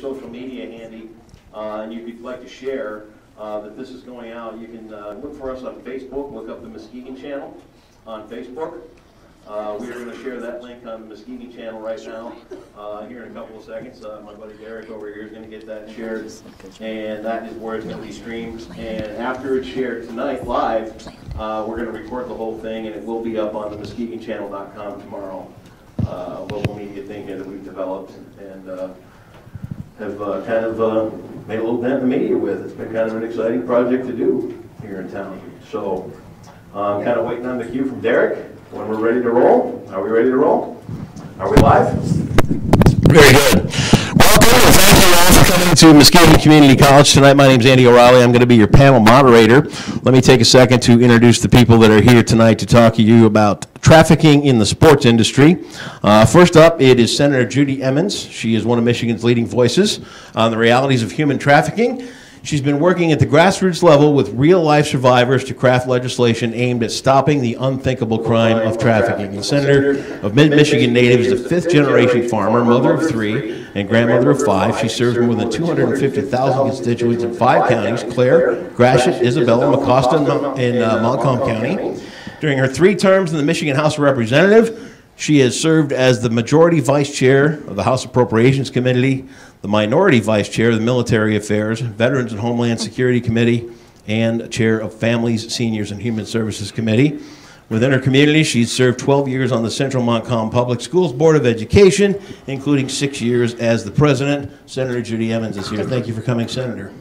social media handy, and you'd like to share that this is going out, you can look for us on Facebook, look up the Muskegon channel on Facebook. We are going to share that link on the Muskegon channel right now, here in a couple of seconds. My buddy Derek over here is going to get that shared, and that is where it's going to be streamed. And after it's shared tonight live, we're going to record the whole thing, and it will be up on the MuskegonChannel.com tomorrow. Local media thing here that we've developed and have kind of made a little dent in the media with. It's been kind of an exciting project to do here in town. So I'm kind of waiting on the cue from Derek. When we're ready to roll, are we ready to roll? Are we live? Very good. Welcome, and thank you all for coming to Muskegon Community College tonight. My name is Andy O'Reilly. I'm going to be your panel moderator. Let me take a second to introduce the people that are here tonight to talk to you about trafficking in the sports industry. First up, it is Senator Judy Emmons. She is one of Michigan's leading voices on the realities of human trafficking. She's been working at the grassroots level with real-life survivors to craft legislation aimed at stopping the unthinkable crime of trafficking. The senator of mid-Michigan native is a fifth-generation farmer, mother of 3, and grandmother of 5. She serves more than 250,000 constituents in 5 counties: Clare, Gratiot, Isabella, Mecosta, and Montcalm County. During her 3 terms in the Michigan House of Representatives, she has served as the majority vice chair of the House Appropriations Committee, the minority vice chair of the Military Affairs, Veterans and Homeland Security Committee, and chair of Families, Seniors, and Human Services Committee. Within her community, she's served 12 years on the Central Montcalm Public Schools Board of Education, including 6 years as the president. Senator Judy Emmons is here. Thank you for coming, Senator.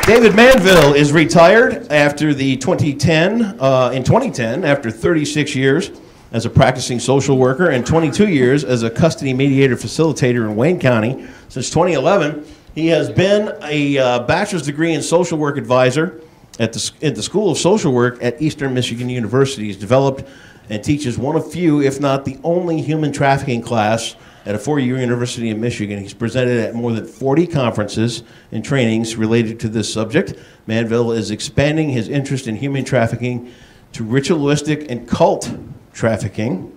David Manville is retired after in 2010, after 36 years as a practicing social worker and 22 years as a custody mediator facilitator in Wayne County. Since 2011, he has been a bachelor's degree in social work advisor at the School of Social Work at Eastern Michigan University. He's developed and teaches one of few, if not the only, human trafficking class at a 4-year university in Michigan. He's presented at more than 40 conferences and trainings related to this subject. Manville is expanding his interest in human trafficking to ritualistic and cult trafficking,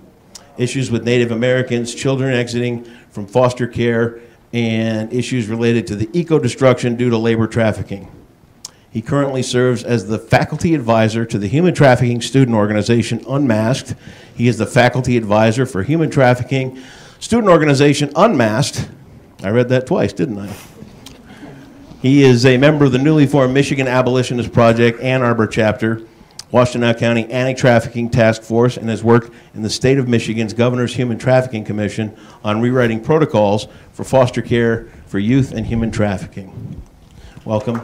issues with Native Americans, children exiting from foster care, and issues related to the eco-destruction due to labor trafficking. He currently serves as the faculty advisor to the human trafficking student organization Unmasked. He is the faculty advisor for human trafficking student organization Unmasked. I read that twice, didn't I? He is a member of the newly formed Michigan Abolitionist Project Ann Arbor chapter, Washtenaw County Anti-Trafficking Task Force, and has worked in the state of Michigan's Governor's Human Trafficking Commission on rewriting protocols for foster care for youth and human trafficking. Welcome.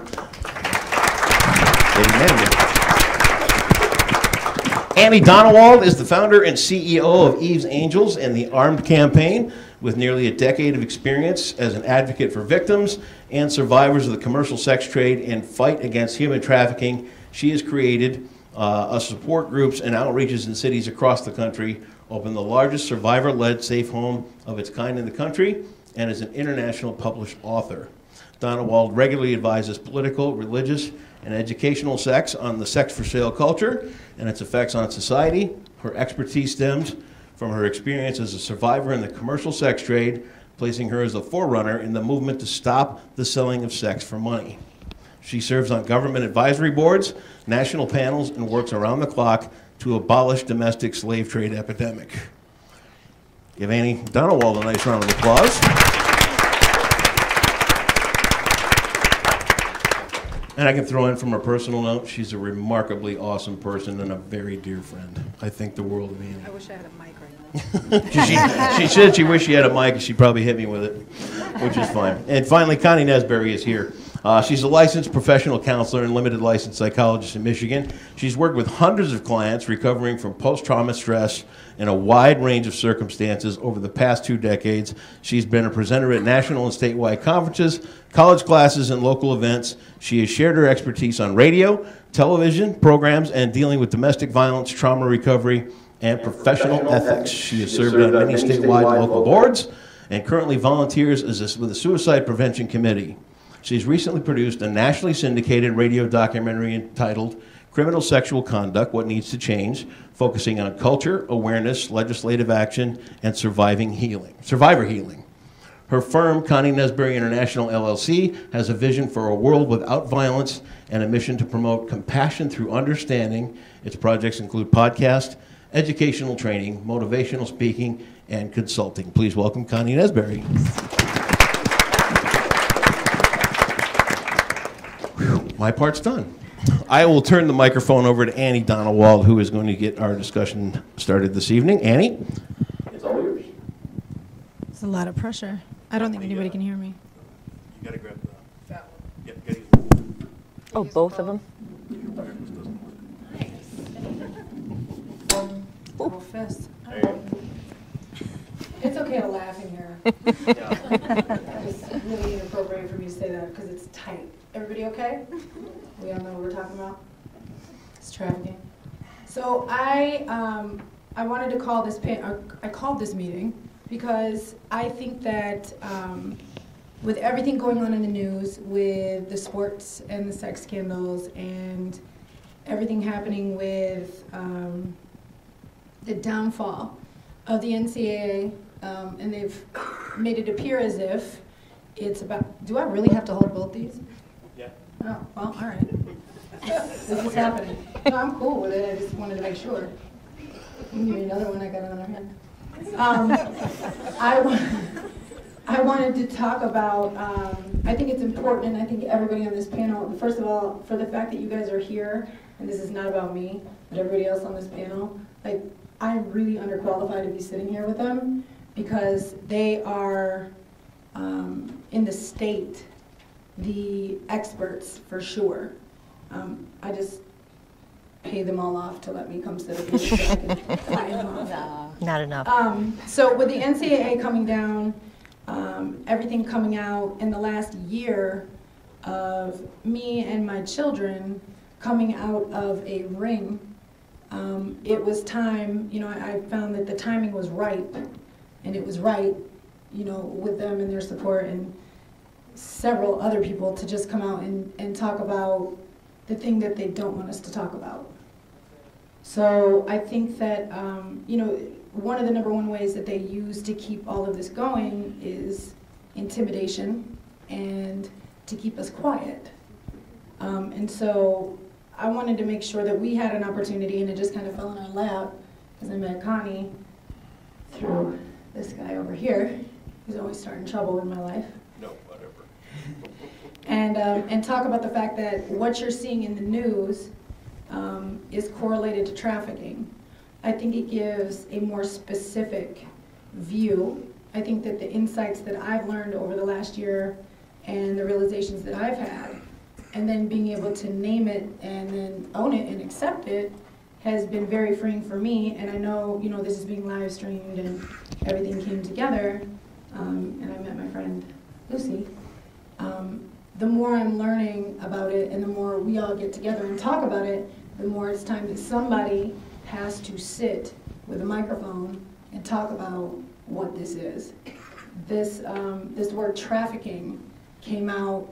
Anny Donewald is the founder and CEO of Eve's Angels and the Armed Campaign, with nearly a decade of experience as an advocate for victims and survivors of the commercial sex trade and fight against human trafficking. She has created support groups and outreaches in cities across the country, opened the largest survivor-led safe home of its kind in the country, and is an international published author. Donewald regularly advises political, religious, and educational sects on the sex for sale culture and its effects on society. Her expertise stems from her experience as a survivor in the commercial sex trade, placing her as a forerunner in the movement to stop the selling of sex for money. She serves on government advisory boards, national panels, and works around the clock to abolish domestic slave trade epidemic. Give Anny Donewald a nice round of applause. And I can throw in from a personal note, she's a remarkably awesome person and a very dear friend. I think the world of Anny. I wish I had a mic right now. she said she wished she had a mic and she'd probably hit me with it, which is fine. And finally, Connie Nesberry is here. She's a licensed professional counselor and limited licensed psychologist in Michigan. She's worked with hundreds of clients recovering from post-trauma stress in a wide range of circumstances over the past 2 decades. She's been a presenter at national and statewide conferences, college classes, and local events. She has shared her expertise on radio, television programs, and dealing with domestic violence, trauma recovery, and professional ethics. She has served on many statewide and local boards and currently volunteers with the Suicide Prevention Committee. She's recently produced a nationally syndicated radio documentary entitled criminal sexual conduct, what needs to change, focusing on culture, awareness, legislative action, and survivor healing. Her firm, Connie Nesbury International LLC, has a vision for a world without violence and a mission to promote compassion through understanding. Its projects include podcast, educational training, motivational speaking, and consulting. Please welcome Connie Nesbury. Whew, my part's done. I will turn the microphone over to Anny Donewald, who is going to get our discussion started this evening. Annie? It's all yours. It's a lot of pressure. I don't think anybody can hear me. You gotta grab the fat one. Yep, gotta use Oh, both of them? Oh, fist. There you go. It's okay to laugh in here. It's really inappropriate for me to say that because it's tight. Everybody okay? We all know what we're talking about? It's trafficking. So I wanted to call this I called this meeting because I think that with everything going on in the news, with the sports and the sex scandals and everything happening with the downfall of the NCAA, and they've made it appear as if it's about, do I really have to hold both these? Yeah. Oh, well, all right. This is happening. No, I'm cool with it, I just wanted to make sure. Give me another one, I got another hand. I wanted to talk about, I think it's important, and I think everybody on this panel, first of all, for the fact that you guys are here, and this is not about me, but everybody else on this panel, like, I'm really underqualified to be sitting here with them because they are, in the state, the experts for sure. I just pay them all off to let me come sit up here so I can fight them off. Not enough. So with the NCAA coming down, everything coming out in the last year of me and my children coming out of a ring, it was time, you know, I found that the timing was right, and it was right, you know, with them and their support and several other people to just come out and talk about the thing that they don't want us to talk about. So I think that, you know, one of the number one ways that they use to keep all of this going is intimidation and to keep us quiet. And so I wanted to make sure that we had an opportunity, and it just kind of fell in our lap, because I met Connie through this guy over here, who's always starting trouble in my life. No, whatever. And talk about the fact that what you're seeing in the news is correlated to trafficking. I think it gives a more specific view. I think that the insights that I've learned over the last year and the realizations that I've had, and then being able to name it and then own it and accept it, has been very freeing for me. And I know, you know, this is being live streamed and everything came together, and I met my friend Lucy. The more I'm learning about it and the more we all get together and talk about it, the more it's time that somebody has to sit with a microphone and talk about what this is. This word trafficking came out,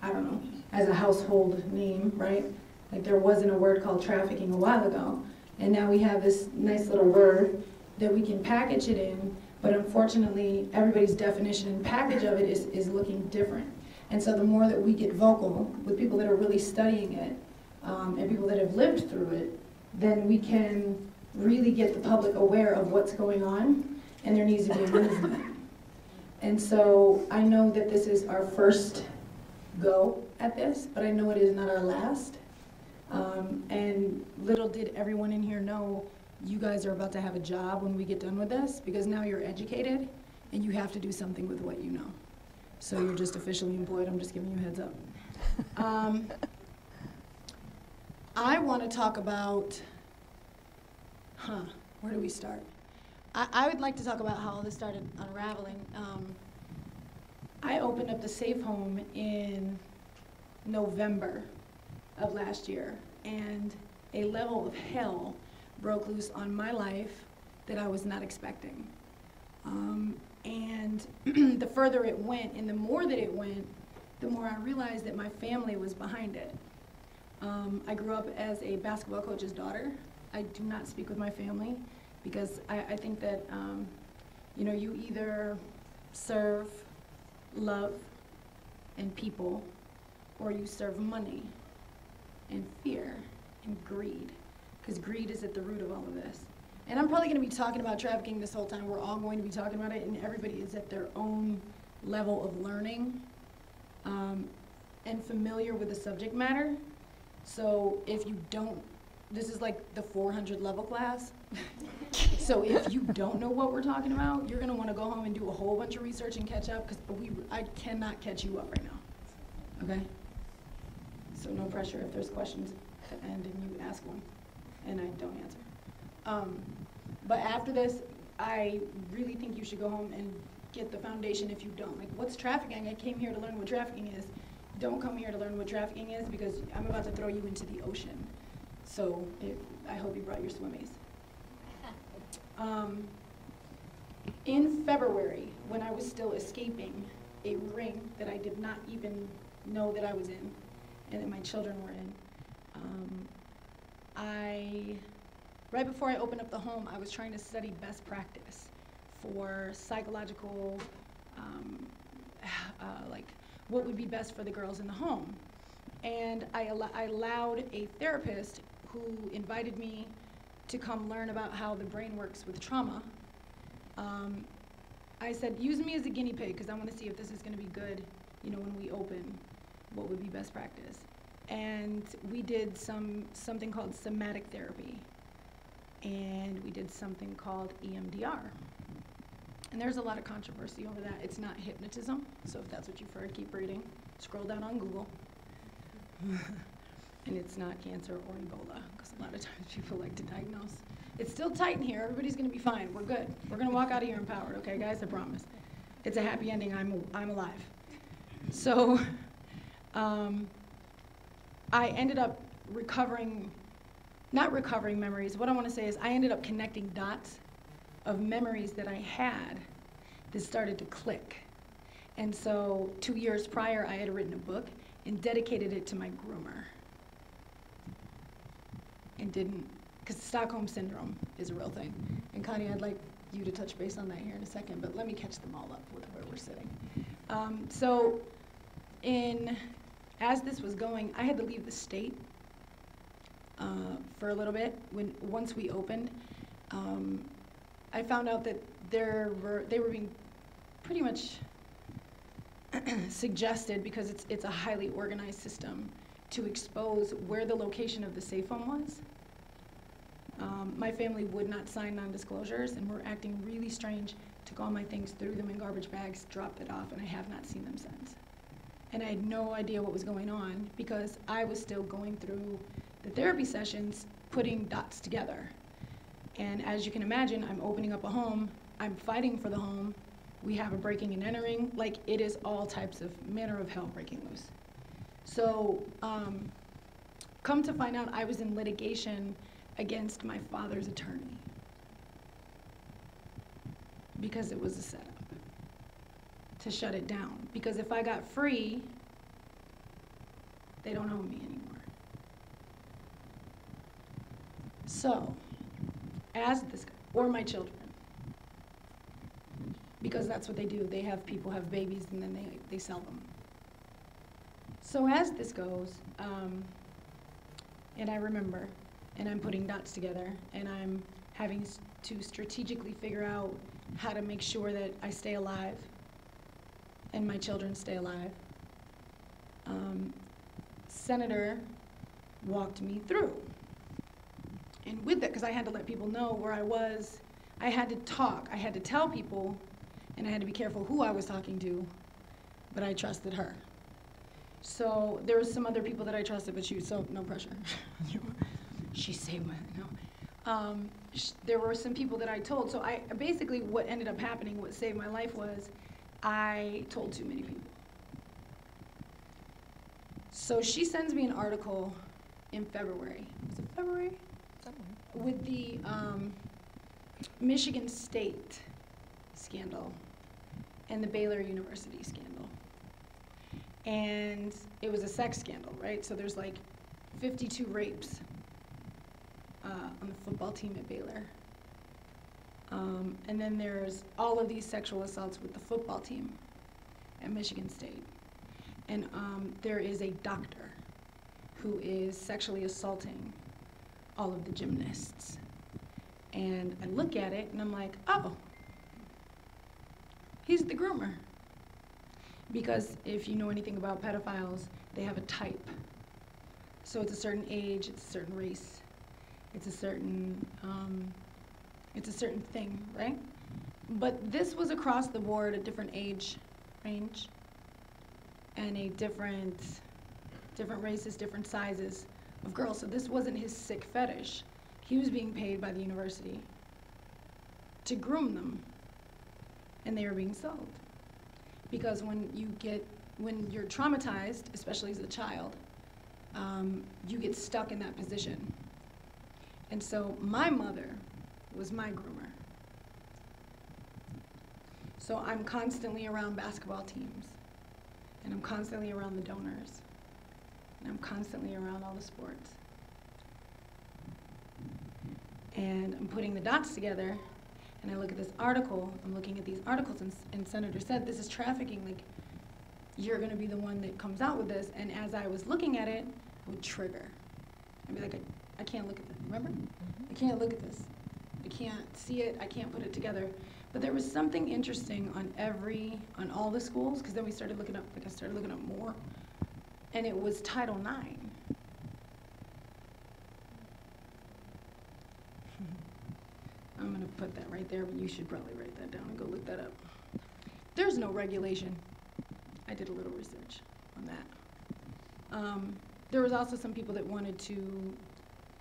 I don't know, as a household name, right? Like there wasn't a word called trafficking a while ago. And now we have this nice little word that we can package it in, but unfortunately everybody's definition and package of it is looking different. And so the more that we get vocal with people that are really studying it, and people that have lived through it, then we can really get the public aware of what's going on, and there needs to be a movement. And so I know that this is our first go at this, but I know it is not our last. And little did everyone in here know you guys are about to have a job when we get done with this, because now you're educated and you have to do something with what you know. So you're just officially employed. I'm just giving you a heads up. I want to talk about, where do we start? I would like to talk about how all this started unraveling. I opened up the Safe Home in November of last year, and a level of hell broke loose on my life that I was not expecting. And the further it went, and the more that it went, the more I realized that my family was behind it. I grew up as a basketball coach's daughter. I do not speak with my family because I think that, you know, you either serve love and people, or you serve money and fear and greed, because greed is at the root of all of this. And I'm probably going to be talking about trafficking this whole time. We're all going to be talking about it, and everybody is at their own level of learning and familiar with the subject matter. So if you don't, this is like the 400 level class. So if you don't know what we're talking about, you're going to want to go home and do a whole bunch of research and catch up, because I cannot catch you up right now. Okay? So no pressure if there's questions at the end and you ask one and I don't answer. But after this, I really think you should go home and get the foundation if you don't. Like, what's trafficking? I came here to learn what trafficking is. Don't come here to learn what trafficking is, because I'm about to throw you into the ocean. So I hope you brought your swimmies. In February, when I was still escaping a ring that I did not even know that I was in and that my children were in, right before I opened up the home, I was trying to study best practice for psychological, like what would be best for the girls in the home. And I allowed a therapist who invited me to come learn about how the brain works with trauma. I said, use me as a guinea pig, because I want to see if this is going to be good, you know, when we open, what would be best practice. And we did something called somatic therapy, and we did something called EMDR. And there's a lot of controversy over that. It's not hypnotism, so if that's what you've heard, keep reading. Scroll down on Google. And it's not cancer or Ebola, because a lot of times people like to diagnose. It's still tight in here. Everybody's going to be fine. We're good. We're going to walk out of here empowered, okay, guys? I promise. It's a happy ending. I'm alive. So I ended up not recovering memories. What I want to say is I ended up connecting dots of memories that I had that started to click. And so 2 years prior, I had written a book and dedicated it to my groomer. And didn't, because Stockholm Syndrome is a real thing. And Connie, I'd like you to touch base on that here in a second, but let me catch them all up with where we're sitting. As this was going, I had to leave the state for a little bit. Once we opened, I found out that they were being pretty much suggested, because it's a highly organized system, to expose where the location of the safe home was. My family would not sign non-disclosures and were acting really strange. Took all my things, threw them in garbage bags, dropped it off, and I have not seen them since. And I had no idea what was going on, because I was still going through the therapy sessions, putting dots together. And as you can imagine, I'm opening up a home, I'm fighting for the home, we have a breaking and entering, like it is all types of manner of hell breaking loose. So come to find out, I was in litigation against my father's attorney, because it was a setup to shut it down. Because if I got free, they don't own me anymore. So, or my children, because that's what they do. People have babies and then they sell them. So as this goes, and I remember, and I'm putting dots together, and I'm having to strategically figure out how to make sure that I stay alive and my children stay alive. Senator walked me through. And with that, because I had to let people know where I was, I had to talk, I had to tell people, and I had to be careful who I was talking to, but I trusted her. So there was some other people that I trusted, but so no pressure. She saved my, no. There were some people that I told, so basically what ended up happening, what saved my life was, I told too many people. So she sends me an article in February. Was it February? Somewhere. With the Michigan State scandal and the Baylor University scandal. And it was a sex scandal, right? So there's like 52 rapes on the football team at Baylor. And then there's all of these sexual assaults with the football team at Michigan State. And there is a doctor who is sexually assaulting all of the gymnasts. And I look at it and I'm like, oh, he's the groomer. Because if you know anything about pedophiles, they have a type. So it's a certain age, it's a certain race, it's a certain thing, right? But this was across the board, a different age range, and a different races, different sizes of girls. So this wasn't his sick fetish. He was being paid by the university to groom them, and they were being sold. Because when you're traumatized, especially as a child, you get stuck in that position. And so my mother was my groomer. So I'm constantly around basketball teams, and I'm constantly around the donors, and I'm constantly around all the sports. And I'm putting the dots together, and I look at this article, I'm looking at these articles, and Senator said, this is trafficking, like, you're gonna be the one that comes out with this. And as I was looking at it, I would trigger. I'd be like, I can't look at this, remember? I can't look at this. I can't see it, I can't put it together. But there was something interesting on all the schools, because then we started looking up, I started looking up more, and it was Title IX. I'm gonna put that right there, but you should probably write that down and go look that up. There's no regulation. I did a little research on that. There was also some people that wanted to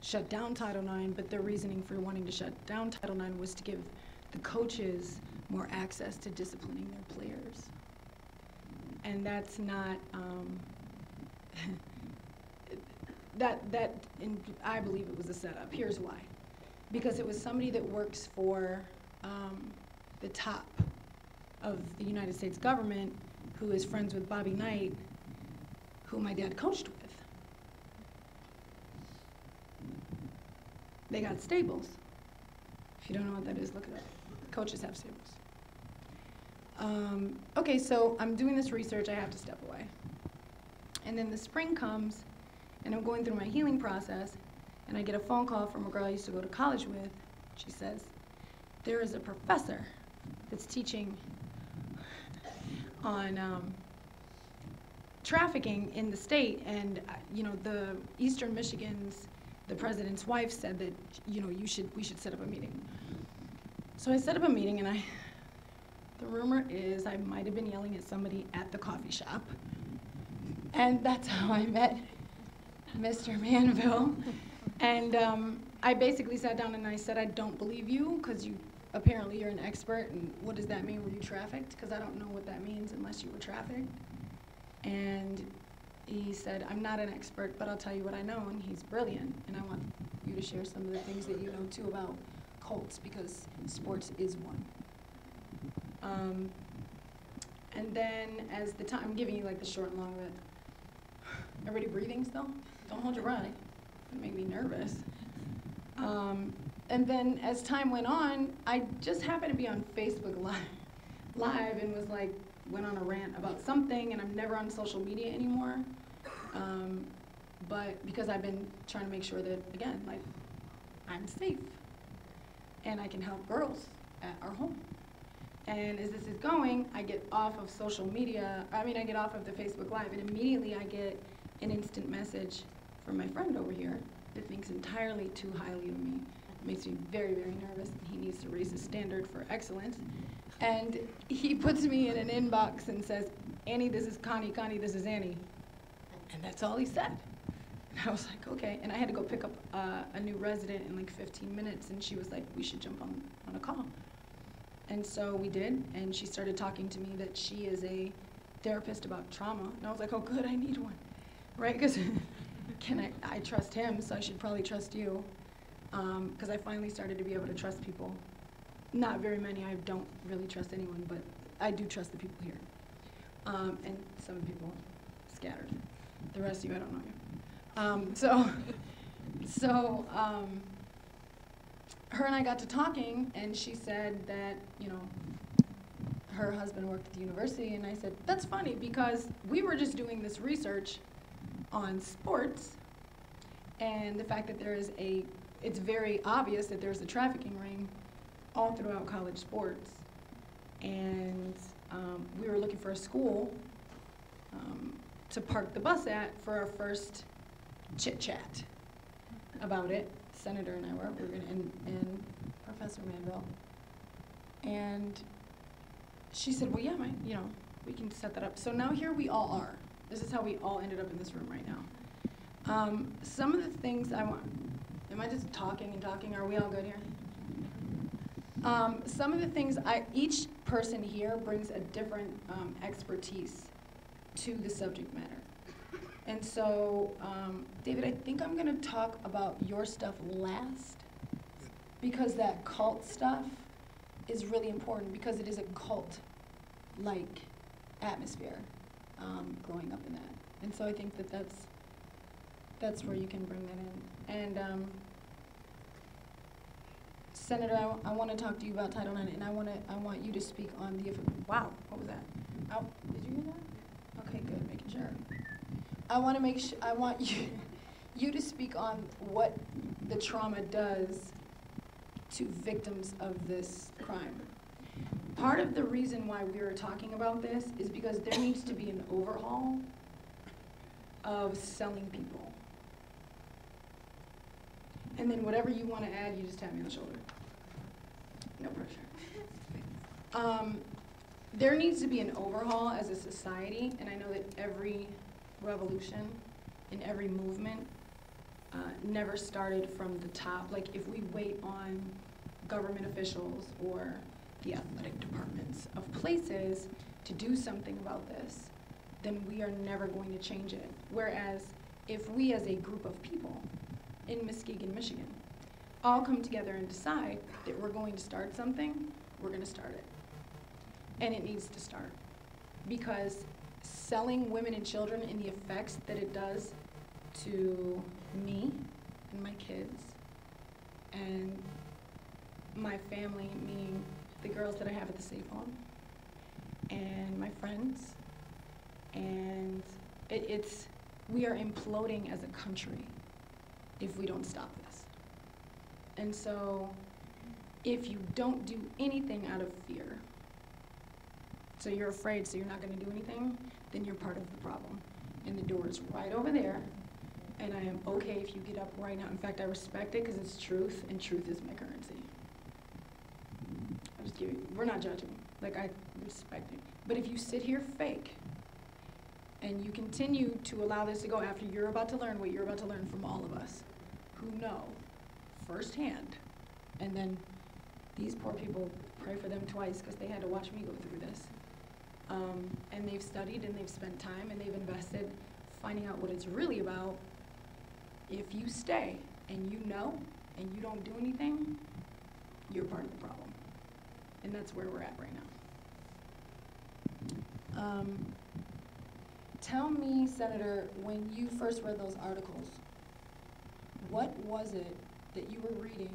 shut down Title IX, but their reasoning for wanting to shut down Title IX was to give the coaches more access to disciplining their players. And that's not, I believe it was a setup. Here's why. Because it was somebody that works for the top of the United States government, who is friends with Bobby Knight, who my dad coached with. They got stables. If you don't know what that is, look it up. Coaches have stables. Okay, so I'm doing this research, I have to step away. And then the spring comes, and I'm going through my healing process, and I get a phone call from a girl I used to go to college with. She says, there is a professor that's teaching on trafficking in the state, and the Eastern Michigan's, the president's wife said that we should set up a meeting. So I set up a meeting, and the rumor is I might have been yelling at somebody at the coffee shop, and that's how I met Mr. Manville. And I basically sat down and I said, I don't believe you, because apparently you're an expert, and what does that mean? Were you trafficked? Because I don't know what that means unless you were trafficked. And he said, I'm not an expert, but I'll tell you what I know, and he's brilliant, and I want you to share some of the things that you know too about cults, because sports is one. And then as the time, I'm giving you like the short and long of it. Everybody breathing still? Don't hold your breath. It made me nervous. And then as time went on, I just happened to be on Facebook Live and was like, went on a rant about something, and I'm never on social media anymore. But because I've been trying to make sure that, again, like, I'm safe and I can help girls at our home. And as this is going, I get off of social media, I get off of the Facebook Live, and immediately I get an instant message from my friend over here that thinks entirely too highly of me. It makes me very, very nervous, and he needs to raise his standard for excellence. And he puts me in an inbox and says, Annie, this is Connie, Connie, this is Annie. And that's all he said. And I was like, okay. And I had to go pick up a new resident in like 15 minutes, and she was like, we should jump on a call. And so we did, and she started talking to me that she is a therapist about trauma. And I was like, oh good, I need one, right? Because I trust him, so I should probably trust you. Because I finally started to be able to trust people. Not very many, I don't really trust anyone, but I do trust the people here. And some people scattered. The rest of you, I don't know you. Her and I got to talking, and she said that, her husband worked at the university, and I said, that's funny, because we were just doing this research on sports, and the fact that it's very obvious that there's a trafficking ring all throughout college sports. And we were looking for a school to park the bus at for our first chit-chat about it. Senator and I were going to, and Professor Manville. And she said, well, yeah, we can set that up. So now here we all are. This is how we all ended up in this room right now. Some of the things I want, am I just talking and talking? Are we all good here? Some of the things, each person here brings a different expertise to the subject matter. And so, David, I think I'm going to talk about your stuff last, because that cult stuff is really important, because it is a cult-like atmosphere growing up in that. And so I think that's where you can bring that in. And Senator, I want to talk to you about Title IX, and I want you to speak on the, wow, what was that? Oh, did you hear that? Okay, good, making sure. I want you to speak on what the trauma does to victims of this crime. Part of the reason why we are talking about this is because there needs to be an overhaul of selling people. And then whatever you want to add, you just tap me on the shoulder. No pressure. There needs to be an overhaul as a society, and I know that every revolution and every movement never started from the top. Like, if we wait on government officials or the athletic departments of places to do something about this, then we are never going to change it. Whereas if we as a group of people in Muskegon, Michigan, all come together and decide that we're going to start something, we're going to start it. And it needs to start. Because selling women and children and the effects that it does to me and my kids and my family, meaning the girls that I have at the safe home and my friends, and we are imploding as a country if we don't stop this. And so if you don't do anything out of fear, so you're afraid, so you're not going to do anything, then you're part of the problem. And the door is right over there, and I am okay if you get up right now. In fact, I respect it because it's truth, and truth is my currency. I just give you, we're not judging. Like, I respect it. But if you sit here fake, and you continue to allow this to go after you're about to learn what you're about to learn from all of us, who know firsthand, and then these poor people, pray for them twice because they had to watch me go through this. And they've studied and they've spent time and they've invested finding out what it's really about. If you stay and you know and you don't do anything, you're part of the problem. And that's where we're at right now. Tell me, Senator, when you first read those articles, what was it that you were reading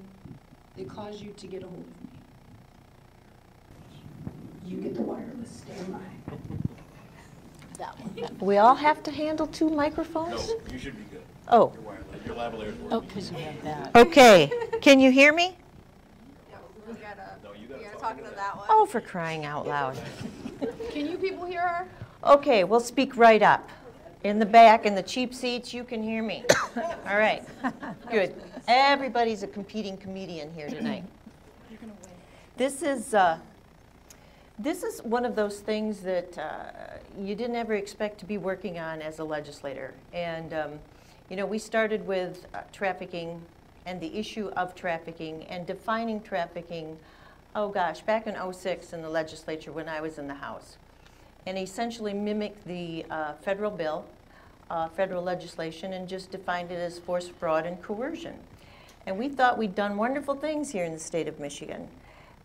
that caused you to get a hold of me? You get the wireless, stand by. That one. We all have to handle two microphones? No, you should be good. Oh. Your lavalier is working. Oh, because you have that. Okay, can you hear me? We gotta talk to that one. Oh, for crying out loud. Can you people hear her? Okay, we'll speak right up. In the back, in the cheap seats, you can hear me. All right, good. Everybody's a competing comedian here tonight. You're gonna win. This is one of those things that you didn't ever expect to be working on as a legislator. And you know, we started with trafficking and the issue of trafficking and defining trafficking, oh gosh, back in '06 in the legislature when I was in the House. And essentially mimicked the federal bill, federal legislation, and just defined it as force, fraud, and coercion. And we thought we'd done wonderful things here in the state of Michigan.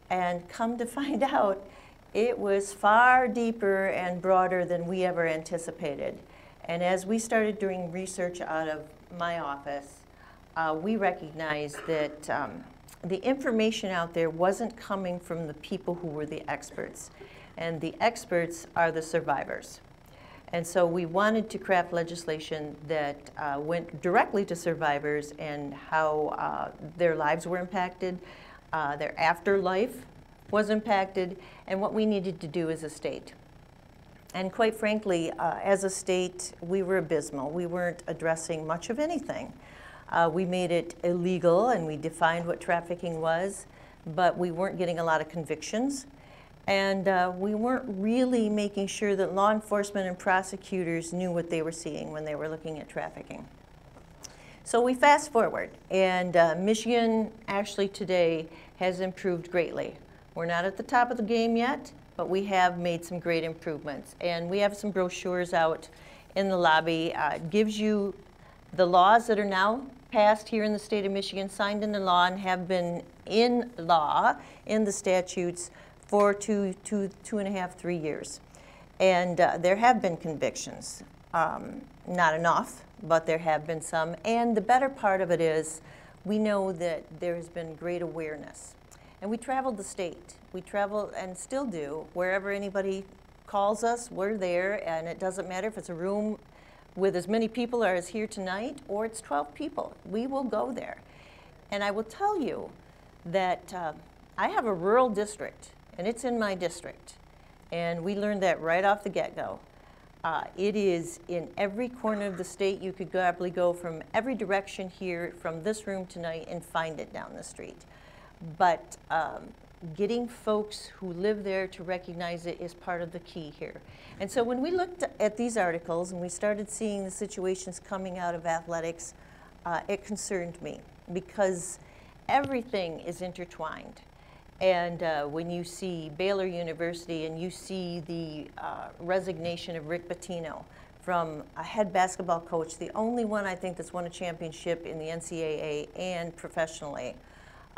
And come to find out, it was far deeper and broader than we ever anticipated. And as we started doing research out of my office, we recognized that the information out there wasn't coming from the people who were the experts. And the experts are the survivors. And so we wanted to craft legislation that went directly to survivors and how their lives were impacted, their afterlife was impacted, and what we needed to do as a state. And quite frankly, as a state, we were abysmal. We weren't addressing much of anything. We made it illegal and we defined what trafficking was, but we weren't getting a lot of convictions. And we weren't really making sure that law enforcement and prosecutors knew what they were seeing when they were looking at trafficking. So we fast forward, and Michigan actually today has improved greatly. We're not at the top of the game yet, but we have made some great improvements. And we have some brochures out in the lobby. It gives you the laws that are now passed here in the state of Michigan, signed into law, and have been in law in the statutes for 2.5, 3 years. And there have been convictions. Not enough, but there have been some. And the better part of it is we know that there has been great awareness. And we traveled the state. We travel and still do. Wherever anybody calls us, we're there. And it doesn't matter if it's a room with as many people as here tonight or it's 12 people. We will go there. And I will tell you that I have a rural district, and it's in my district. And we learned that right off the get-go. It is in every corner of the state. You could probably go from every direction here from this room tonight and find it down the street. But getting folks who live there to recognize it is part of the key here. And so when we looked at these articles and we started seeing the situations coming out of athletics, it concerned me because everything is intertwined. And when you see Baylor University and you see the resignation of Rick Pitino from a head basketball coach, the only one I think that's won a championship in the NCAA and professionally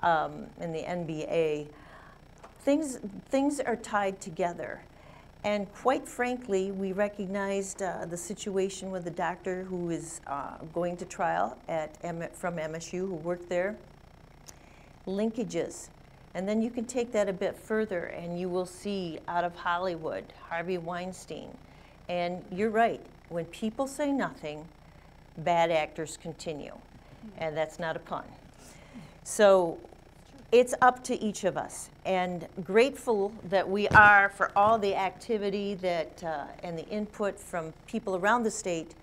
in the NBA, things are tied together. And quite frankly, we recognized the situation with the doctor who is going to trial from MSU who worked there. Linkages. And then you can take that a bit further and you will see out of Hollywood, Harvey Weinstein. And you're right, when people say nothing, bad actors continue. And that's not a pun. So it's up to each of us. And grateful that we are for all the activity that and the input from people around the state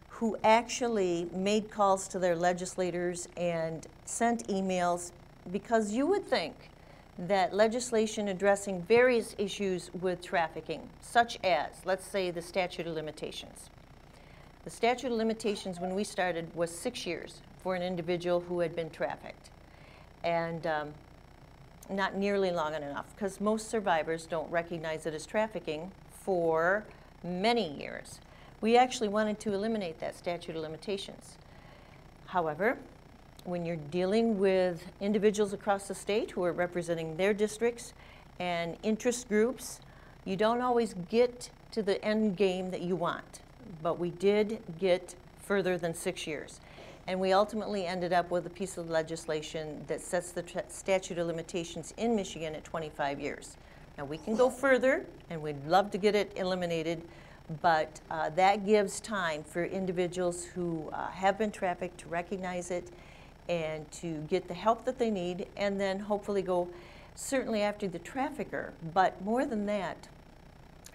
who actually made calls to their legislators and sent emails, because you would think that legislation addressing various issues with trafficking, such as, let's say, the statute of limitations. The statute of limitations when we started was 6 years for an individual who had been trafficked. And not nearly long enough, because most survivors don't recognize it as trafficking for many years. We actually wanted to eliminate that statute of limitations. However, when you're dealing with individuals across the state who are representing their districts and interest groups, you don't always get to the end game that you want. But we did get further than 6 years. And we ultimately ended up with a piece of legislation that sets the statute of limitations in Michigan at 25 years. Now we can go further, and we'd love to get it eliminated, but that gives time for individuals who have been trafficked to recognize it and to get the help that they need, and then hopefully go certainly after the trafficker. But more than that,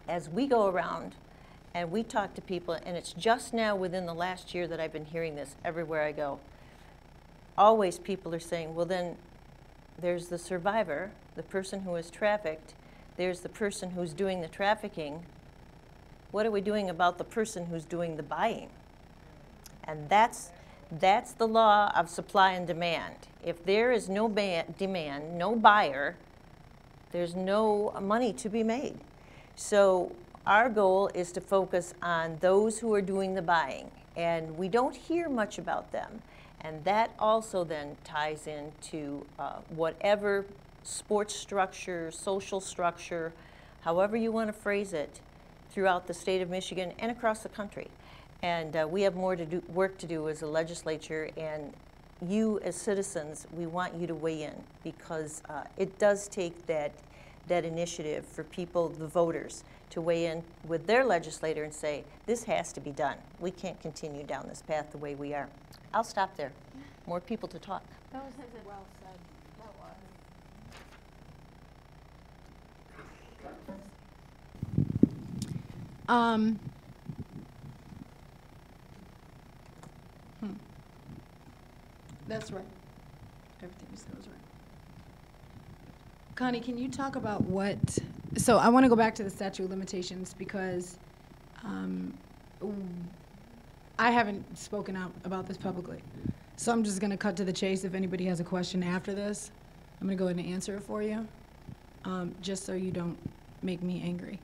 as we go around and we talk to people, and it's just now within the last year that I've been hearing this everywhere I go, always people are saying, well then, there's the survivor, the person who is trafficked, there's the person who's doing the trafficking. What are we doing about the person who's doing the buying? And that's the law of supply and demand. If there is no demand, no buyer, there's no money to be made. So our goal is to focus on those who are doing the buying, and we don't hear much about them. And that also then ties into whatever sports structure, social structure, however you want to phrase it, throughout the state of Michigan and across the country. And we have more work to do as a legislature, and you as citizens, we want you to weigh in, because it does take that initiative for people, the voters, to weigh in with their legislator and say, this has to be done. We can't continue down this path the way we are. I'll stop there. More people to talk. That was well said. That was. That's right. Everything you said was right. Connie, can you talk about what, so I want to go back to the statute of limitations because I haven't spoken out about this publicly. So I'm just going to cut to the chase. If anybody has a question after this, I'm going to go ahead and answer it for you, just so you don't make me angry.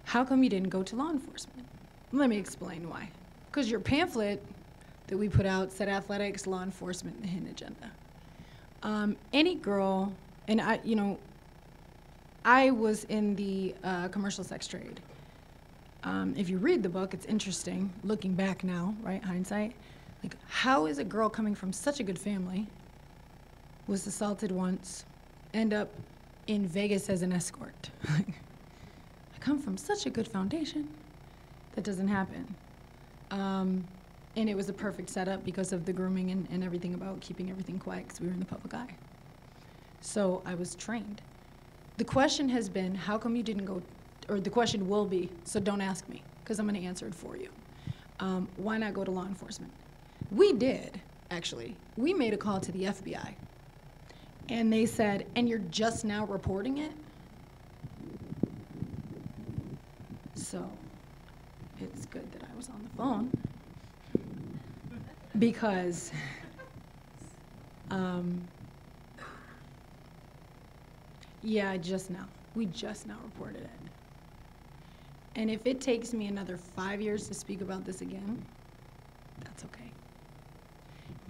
How come you didn't go to law enforcement? Let me explain why. Because your pamphlet that we put out said athletics, law enforcement, and the hidden agenda. Any girl, and I was in the commercial sex trade. If you read the book, it's interesting, looking back now, right, hindsight. Like, how is a girl coming from such a good family, was assaulted once, end up in Vegas as an escort? I come from such a good foundation. That doesn't happen. And it was a perfect setup because of the grooming and everything about keeping everything quiet because we were in the public eye. So I was trained. The question has been, how come you didn't go, or the question will be, so don't ask me, because I'm going to answer it for you. Why not go to law enforcement? We did, actually. We made a call to the FBI. And they said, and you're just now reporting it? So it's good that I was on the phone. Because yeah, we just now reported it. And if it takes me another 5 years to speak about this again, that's okay.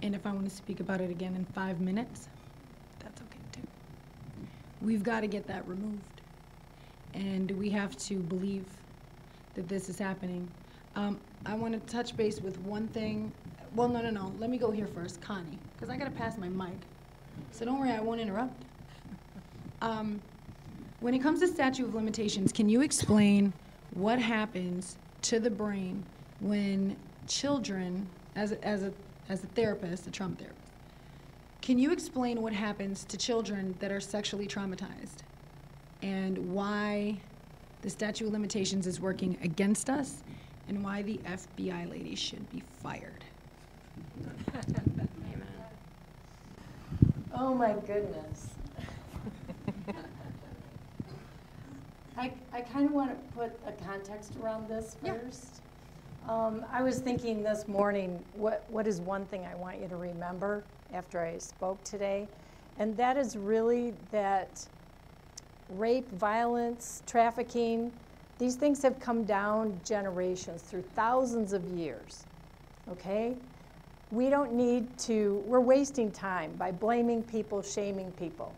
And if I want to speak about it again in 5 minutes, that's okay too. We've got to get that removed. And we have to believe that this is happening. I want to touch base with one thing. Well, no. Let me go here first, Connie, because I got to pass my mic. So don't worry, I won't interrupt. When it comes to statute of limitations, can you explain what happens to the brain when children, as a therapist, a trauma therapist, can you explain what happens to children that are sexually traumatized and why the statute of limitations is working against us and why the FBI lady should be fired? Amen. Oh my goodness. I kind of want to put a context around this first. Yeah. I was thinking this morning, what is one thing I want you to remember after I spoke today? And that is really that rape, violence, trafficking, these things have come down generations through thousands of years, okay? We don't need to, we're wasting time by blaming people, shaming people.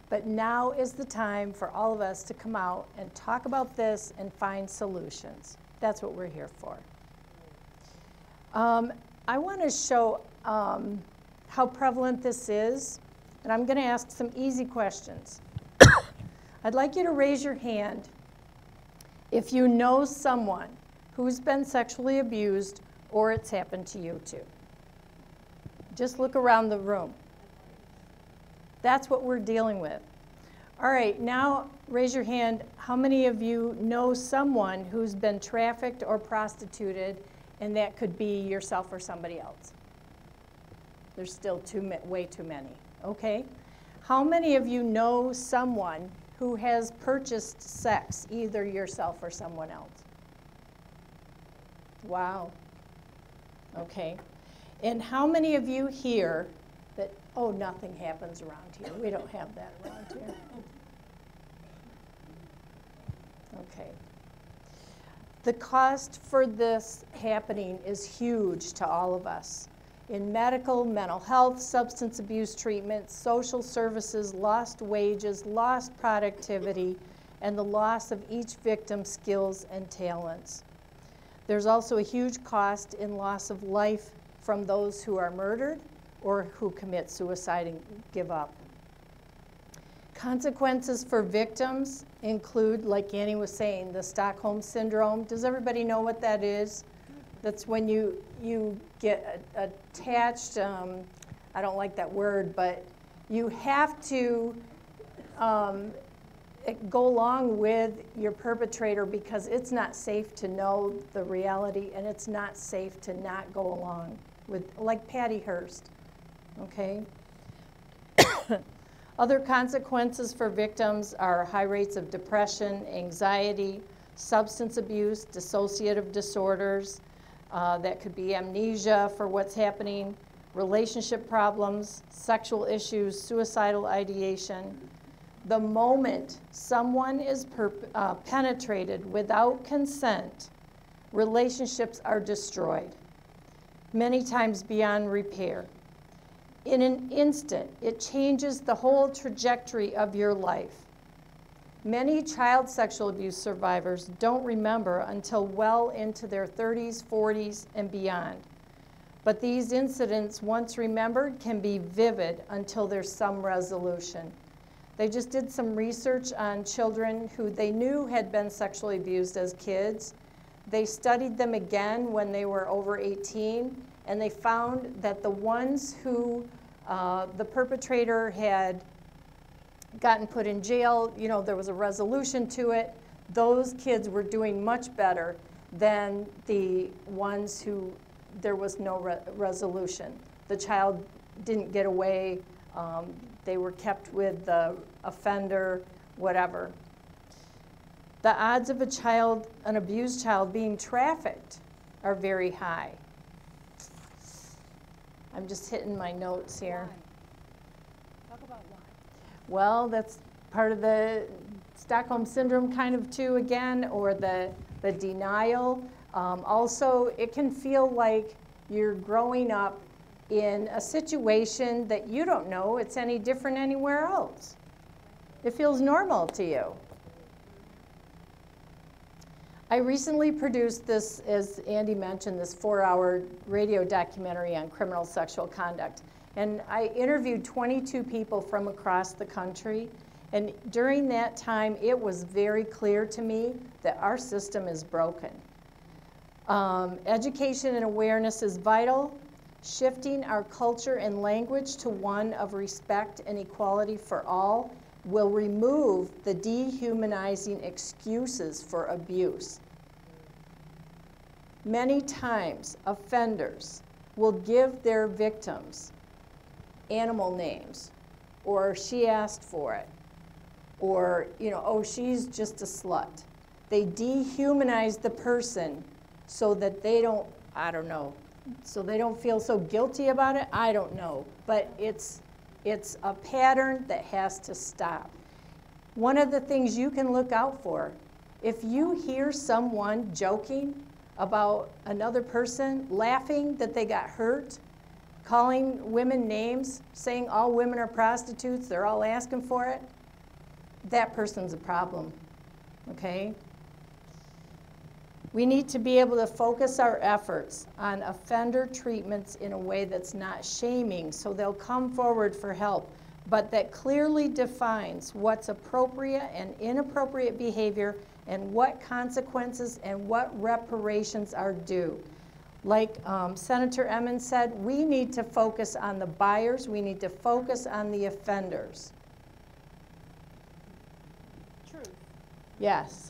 But now is the time for all of us to come out and talk about this and find solutions. That's what we're here for. I want to show how prevalent this is, and I'm going to ask some easy questions. I'd like you to raise your hand if you know someone who's been sexually abused or it's happened to you too. Just look around the room. That's what we're dealing with. All right, now raise your hand. How many of you know someone who's been trafficked or prostituted, and that could be yourself or somebody else? There's still way too many. Okay. How many of you know someone who has purchased sex, either yourself or someone else? Wow. Okay. And how many of you here that, oh, nothing happens around here. We don't have that around here. Okay. The cost for this happening is huge to all of us. In medical, mental health, substance abuse treatment, social services, lost wages, lost productivity, and the loss of each victim's skills and talents. There's also a huge cost in loss of life from those who are murdered or who commit suicide and give up. Consequences for victims include, like Annie was saying, the Stockholm Syndrome. Does everybody know what that is? That's when you get attached, I don't like that word, but you have to go along with your perpetrator because it's not safe to know the reality, and it's not safe to not go along with, like Patty Hearst, okay? Other consequences for victims are high rates of depression, anxiety, substance abuse, dissociative disorders, that could be amnesia for what's happening, relationship problems, sexual issues, suicidal ideation. The moment someone is penetrated without consent, relationships are destroyed, many times beyond repair. In an instant, it changes the whole trajectory of your life. Many child sexual abuse survivors don't remember until well into their 30s, 40s, and beyond. But these incidents, once remembered, can be vivid until there's some resolution. They just did some research on children who they knew had been sexually abused as kids. They studied them again when they were over 18, and they found that the ones who the perpetrator had gotten put in jail, you know, there was a resolution to it, those kids were doing much better than the ones who there was no resolution. The child didn't get away, they were kept with the offender, whatever. The odds of a child, an abused child, being trafficked are very high. I'm just hitting my notes here. Talk about why. Well, that's part of the Stockholm Syndrome kind of too again, or the denial. Also, it can feel like you're growing up in a situation that you don't know it's any different anywhere else. It feels normal to you. I recently produced this, as Andy mentioned, this 4-hour radio documentary on criminal sexual conduct. And I interviewed 22 people from across the country. And during that time, it was very clear to me that our system is broken. Education and awareness is vital. Shifting our culture and language to one of respect and equality for all will remove the dehumanizing excuses for abuse. Many times, offenders will give their victims animal names, or she asked for it, or, you know, oh, she's just a slut. They dehumanize the person so that they don't, I don't know, so they don't feel so guilty about it, I don't know. But it's a pattern that has to stop. One of the things you can look out for, if you hear someone joking about another person, laughing that they got hurt, calling women names, saying all women are prostitutes, they're all asking for it, that person's a problem, okay? We need to be able to focus our efforts on offender treatments in a way that's not shaming, so they'll come forward for help, but that clearly defines what's appropriate and inappropriate behavior and what consequences and what reparations are due. Like Senator Emmons said, we need to focus on the buyers, we need to focus on the offenders. Truth. Yes.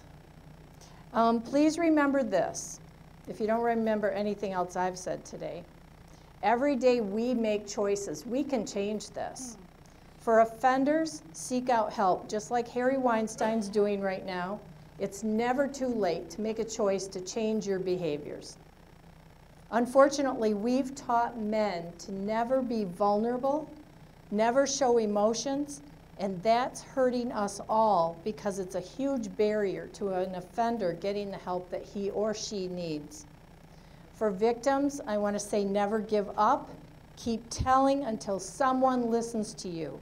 Please remember this, if you don't remember anything else I've said today. Every day we make choices. We can change this. For offenders, seek out help, just like Harry Weinstein's doing right now. It's never too late to make a choice to change your behaviors. Unfortunately, we've taught men to never be vulnerable, never show emotions, and that's hurting us all because it's a huge barrier to an offender getting the help that he or she needs. For victims, I want to say never give up. Keep telling until someone listens to you.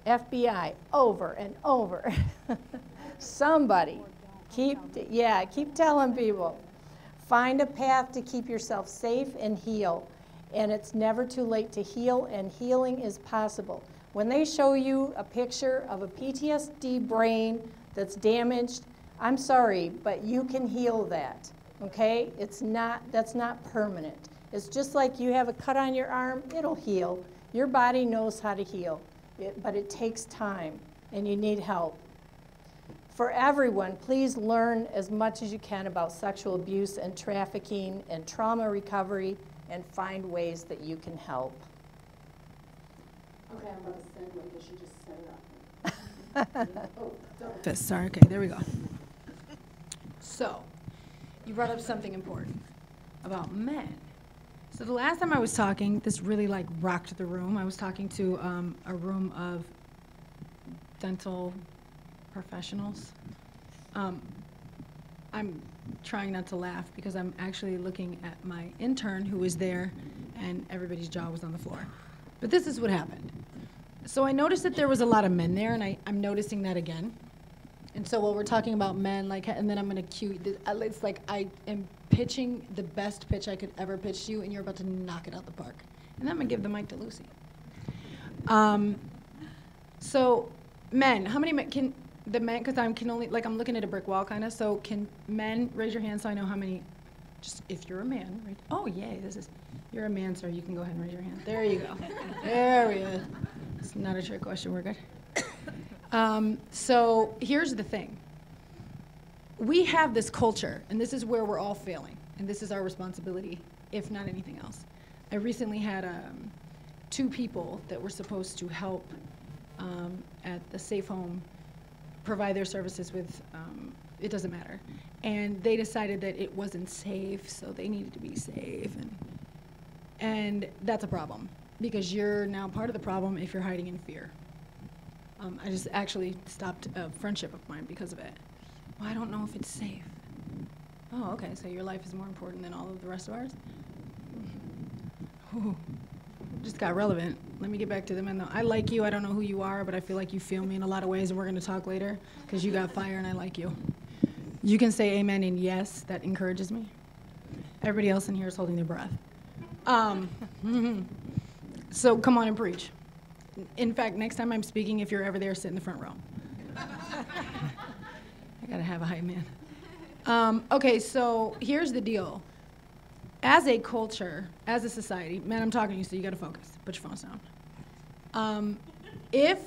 FBI, over and over. Somebody, keep telling people. Find a path to keep yourself safe and heal. And it's never too late to heal, and healing is possible. When they show you a picture of a PTSD brain that's damaged, I'm sorry, but you can heal that, okay? That's not permanent. It's just like you have a cut on your arm, it'll heal. Your body knows how to heal, but it takes time, and you need help. For everyone, please learn as much as you can about sexual abuse and trafficking and trauma recovery, and find ways that you can help. Okay, I'm about to segue because she just set it up. Sorry, okay, there we go. So, you brought up something important about men. So the last time I was talking, this really like rocked the room. I was talking to a room of dental professionals. I'm trying not to laugh because I'm actually looking at my intern who was there and everybody's jaw was on the floor. But this is what happened. So I noticed that there was a lot of men there, and I'm noticing that again. And so while we're talking about men, like, and then I'm gonna cue, it's like I am pitching the best pitch I could ever pitch to you, and you're about to knock it out the park. And then I'm gonna give the mic to Lucy. So men, how many men can, the men, because I can only, like I'm looking at a brick wall kind of, so can men raise your hand so I know how many, just if you're a man, right? Oh yay, you're a man, sir, you can go ahead and raise your hand. There you go. There we go. It's not a trick question, we're good. So here's the thing. We have this culture, and this is where we're all failing, and this is our responsibility, if not anything else. I recently had 2 people that were supposed to help at the safe home provide their services with, it doesn't matter. And they decided that it wasn't safe, so they needed to be safe. And that's a problem, because you're now part of the problem if you're hiding in fear. I just actually stopped a friendship of mine because of it. Well, I don't know if it's safe. Oh, okay, so your life is more important than all of the rest of ours? Ooh, just got relevant. Let me get back to the men though. I like you, I don't know who you are, but I feel like you feel me in a lot of ways, and we're gonna talk later, because you got fire and I like you. You can say amen and yes, that encourages me. Everybody else in here is holding their breath. So come on and preach. In fact, next time I'm speaking, if you're ever there, sit in the front row. I gotta have a hype man. Okay, so here's the deal. As a culture, as a society, man, I'm talking to you, so you gotta focus. Put your phones down. If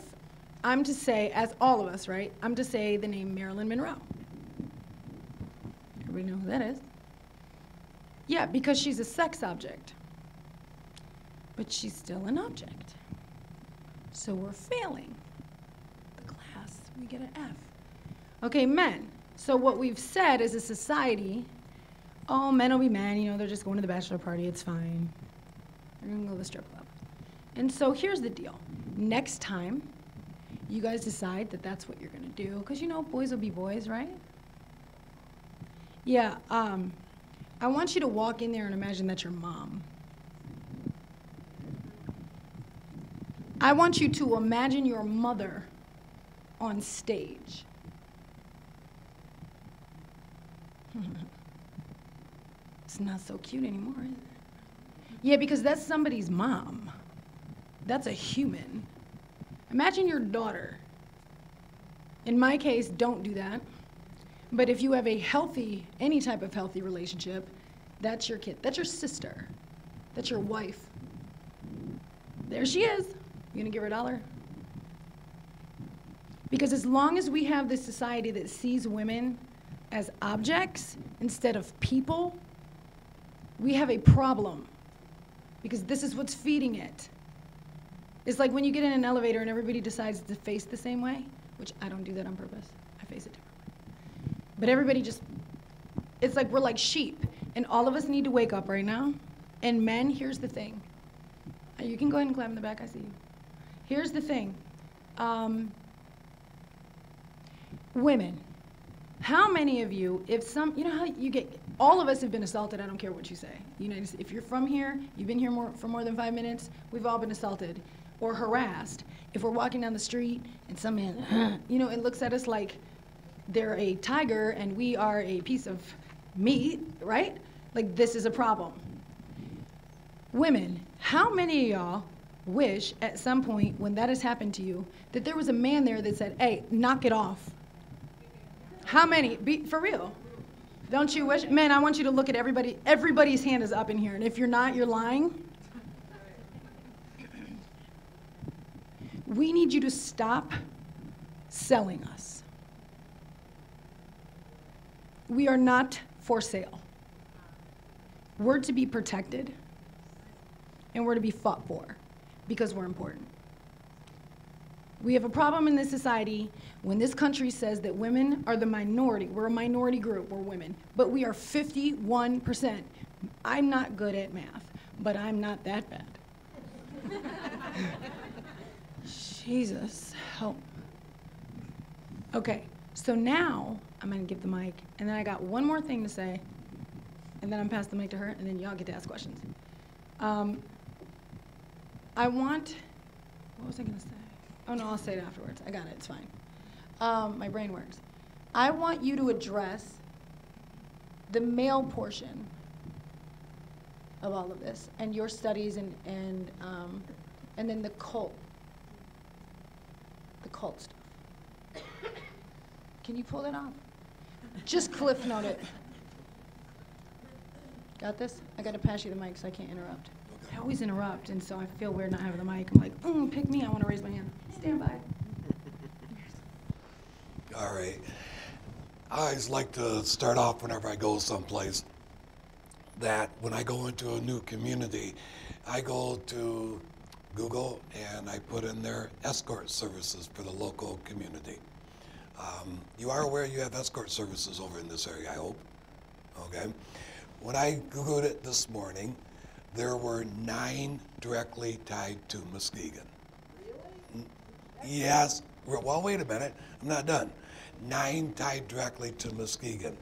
I'm to say, as all of us, right, I'm to say the name Marilyn Monroe. Everybody know who that is? Yeah, because she's a sex object. But she's still an object. So we're failing the class. We get an F. Okay, men. So what we've said as a society, oh, men will be men, you know, they're just going to the bachelor party, it's fine. They're gonna go to the strip club. And so here's the deal. Next time, you guys decide that that's what you're gonna do, because you know, boys will be boys, right? Yeah, I want you to walk in there and imagine that's your mom. I want you to imagine your mother on stage. It's not so cute anymore, is it? Yeah, because that's somebody's mom. That's a human. Imagine your daughter. In my case, don't do that. But if you have a healthy, any type of healthy relationship, that's your kid. That's your sister. That's your wife. There she is. You gonna give her $1? Because as long as we have this society that sees women as objects instead of people, we have a problem. Because this is what's feeding it. It's like when you get in an elevator and everybody decides to face the same way, which I don't do that on purpose. I face it differently. But everybody just, it's like we're like sheep, and all of us need to wake up right now. And men, here's the thing. You can go ahead and clap in the back, I see you. Here's the thing. Women, how many of you, if some, you know how you get, all of us have been assaulted, I don't care what you say. You know, if you're from here, you've been here for more than 5 minutes, we've all been assaulted or harassed. If we're walking down the street and some man, you know, it looks at us like they're a tiger and we are a piece of me, right? Like, this is a problem. Women, how many of y'all wish at some point when that has happened to you that there was a man there that said, hey, knock it off? How many? For real. Don't you wish? Man, I want you to look at everybody. Everybody's hand is up in here. And if you're not, you're lying. We need you to stop selling us. We are not for sale. We're to be protected, and we're to be fought for because we're important. We have a problem in this society when this country says that women are the minority. We're a minority group, we're women, but we are 51%. I'm not good at math, but I'm not that bad. Jesus, help. Okay, so now I'm gonna give the mic, and then I got one more thing to say, and then I'm pass the mic to her, and then y'all get to ask questions. What was I gonna say? Oh no, I'll say it afterwards. I got it, it's fine. My brain works. I want you to address the male portion of all of this, and your studies, and then the cult stuff. Can you pull that off? Just cliff note it. Got this? I gotta pass you the mic so I can't interrupt. I always interrupt, and so I feel weird not having the mic. I'm like, pick me, I wanna raise my hand. Stand by. All right. I always like to start off whenever I go someplace that when I go into a new community, I go to Google and I put in there escort services for the local community. You are aware you have escort services over in this area, I hope. Okay. When I Googled it this morning, there were 9 directly tied to Muskegon. Really? Yes. Well, wait a minute. I'm not done. 9 tied directly to Muskegon.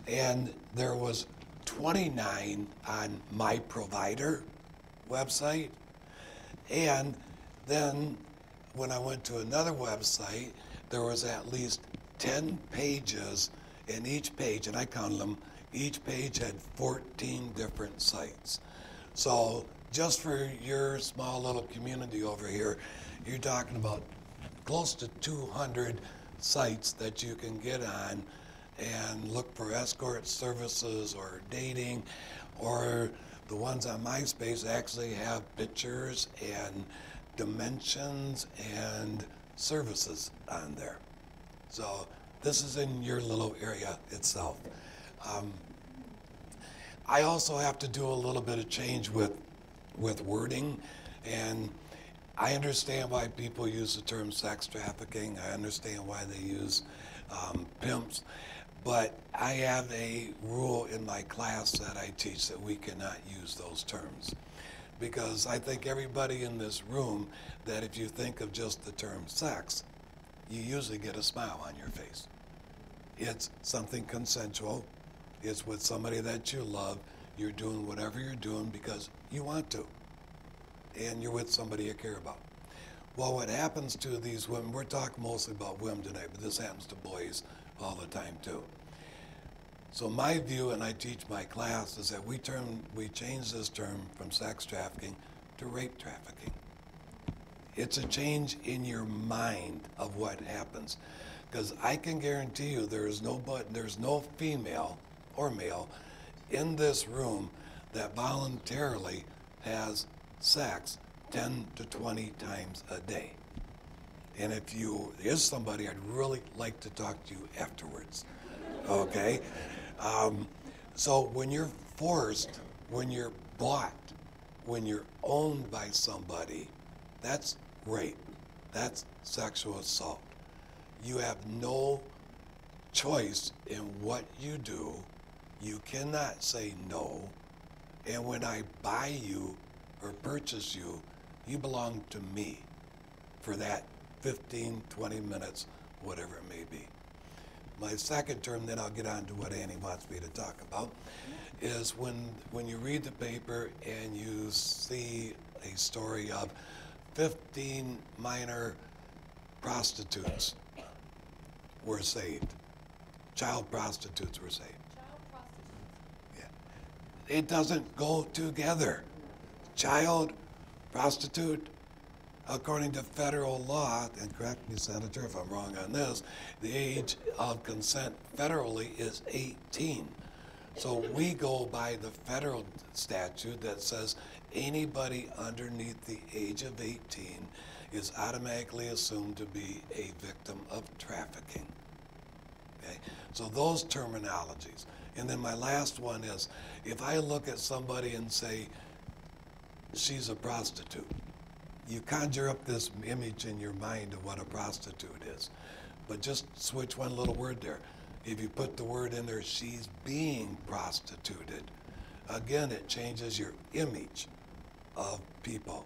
And there was 29 on my provider website. And then when I went to another website, there was at least 10 pages, and each page, and I counted them, each page had 14 different sites. So just for your small little community over here, you're talking about close to 200 sites that you can get on and look for escort services or dating, or the ones on MySpace actually have pictures and dimensions and services on there. So this is in your little area itself. I also have to do a little bit of change with wording, and I understand why people use the term sex trafficking. I understand why they use pimps, but I have a rule in my class that I teach that we cannot use those terms. Because I think everybody in this room, that if you think of just the term sex, you usually get a smile on your face. It's something consensual. It's with somebody that you love. You're doing whatever you're doing because you want to. And you're with somebody you care about. Well, what happens to these women, we're talking mostly about women tonight, but this happens to boys all the time too. So my view, and I teach my class, is that we change this term from sex trafficking to rape trafficking. It's a change in your mind of what happens. Because I can guarantee you there's no female or male in this room that voluntarily has sex 10 to 20 times a day. And if you is somebody, I'd really like to talk to you afterwards. Okay? So when you're forced, when you're bought, when you're owned by somebody, that's rape. That's sexual assault. You have no choice in what you do. You cannot say no. And when I buy you or purchase you, you belong to me for that 15, 20 minutes, whatever it may be. My second term, then I'll get on to what Annie wants me to talk about, is when you read the paper and you see a story of 15 minor prostitutes were saved. Child prostitutes were saved. Child It doesn't go together. Child, prostitute, according to federal law, and correct me, Senator, if I'm wrong on this, the age of consent federally is 18. So we go by the federal statute that says anybody underneath the age of 18 is automatically assumed to be a victim of trafficking. Okay? So those terminologies. And then my last one is, if I look at somebody and say, she's a prostitute, you conjure up this image in your mind of what a prostitute is. But just switch one little word there. If you put the word in there, she's being prostituted, again, it changes your image of people.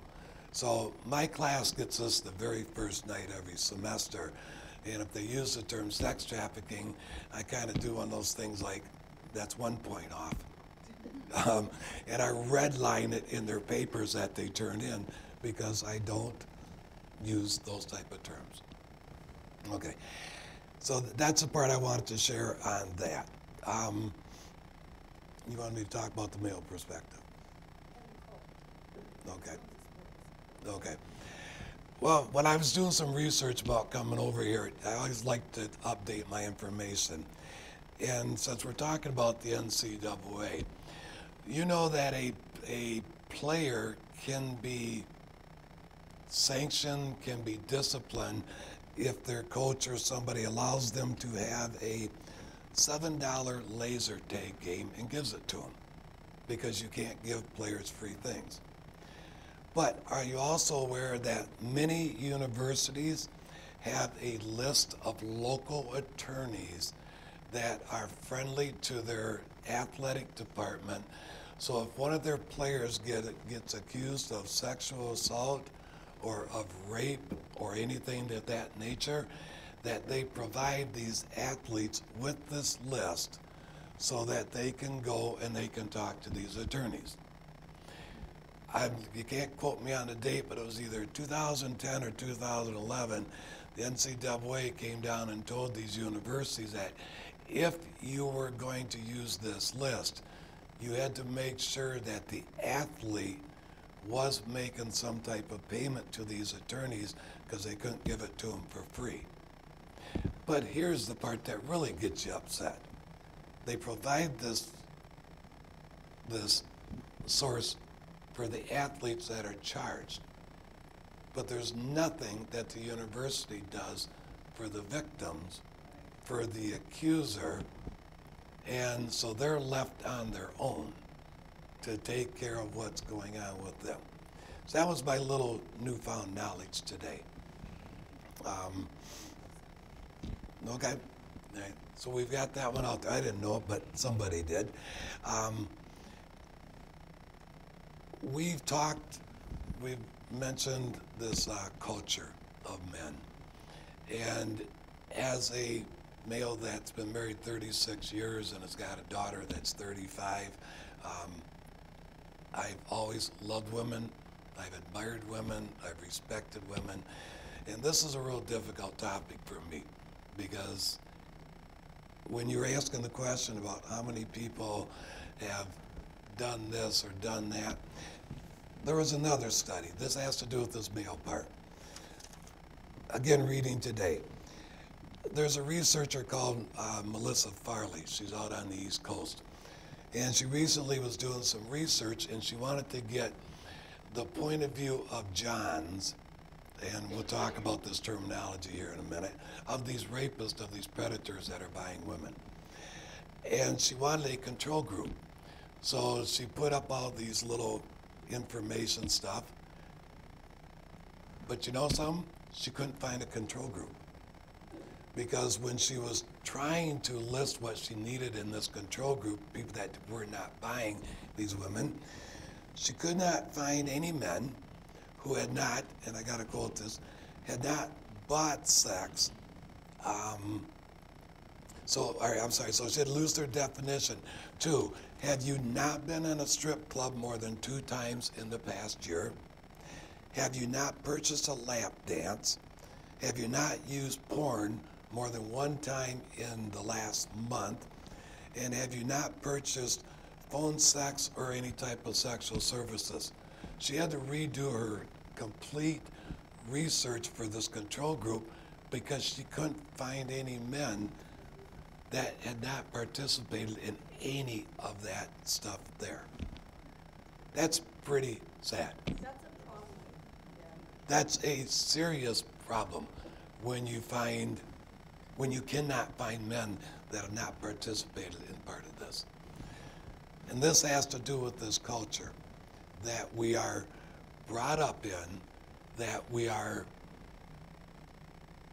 So my class gets this the very first night every semester. And if they use the term sex trafficking, I kind of do one of those things like, that's 1 point off. And I redline it in their papers that they turn in because I don't use those type of terms. Okay, so that's the part I wanted to share on that. You wanted me to talk about the male perspective? Okay. Okay. Well, when I was doing some research about coming over here, I always like to update my information. And since we're talking about the NCAA, you know that a player can be sanctioned, can be disciplined if their coach or somebody allows them to have a $7 laser tag game and gives it to them, because you can't give players free things. But are you also aware that many universities have a list of local attorneys that are friendly to their athletic department? So if one of their players gets accused of sexual assault or of rape or anything of that nature, that they provide these athletes with this list so that they can go and they can talk to these attorneys. You can't quote me on the date, but it was either 2010 or 2011. The NCAA came down and told these universities that if you were going to use this list, you had to make sure that the athlete was making some type of payment to these attorneys because they couldn't give it to them for free. But here's the part that really gets you upset. They provide this source for the athletes that are charged, but there's nothing that the university does for the victims, for the accuser, and so they're left on their own to take care of what's going on with them. So that was my little newfound knowledge today. Okay, right. So we've got that one out there. I didn't know it, but somebody did. We've mentioned this culture of men. And as a male that's been married 36 years and has got a daughter that's 35, I've always loved women, I've admired women, I've respected women. And this is a real difficult topic for me, because when you're asking the question about how many people have done this or done that, there was another study. This has to do with this male part. Again, reading today. There's a researcher called Melissa Farley. She's out on the East Coast. And she recently was doing some research, and she wanted to get the point of view of Johns, and we'll talk about this terminology here in a minute, of these rapists, of these predators that are buying women. And she wanted a control group. So she put up all these little information stuff. But you know something? She couldn't find a control group. Because when she was trying to list what she needed in this control group, people that were not buying these women, she could not find any men who had not, and I gotta quote this, had not bought sex. So she had lost her definition. 2, have you not been in a strip club more than 2 times in the past year? Have you not purchased a lap dance? Have you not used porn more than 1 time in the last month? And have you not purchased phone sex or any type of sexual services. She had to redo her complete research for this control group because she couldn't find any men that had not participated in any of that stuff there. That's pretty sad. That's a problem. That's a serious problem when you cannot find men that have not participated in part of this. And this has to do with this culture that we are brought up in, that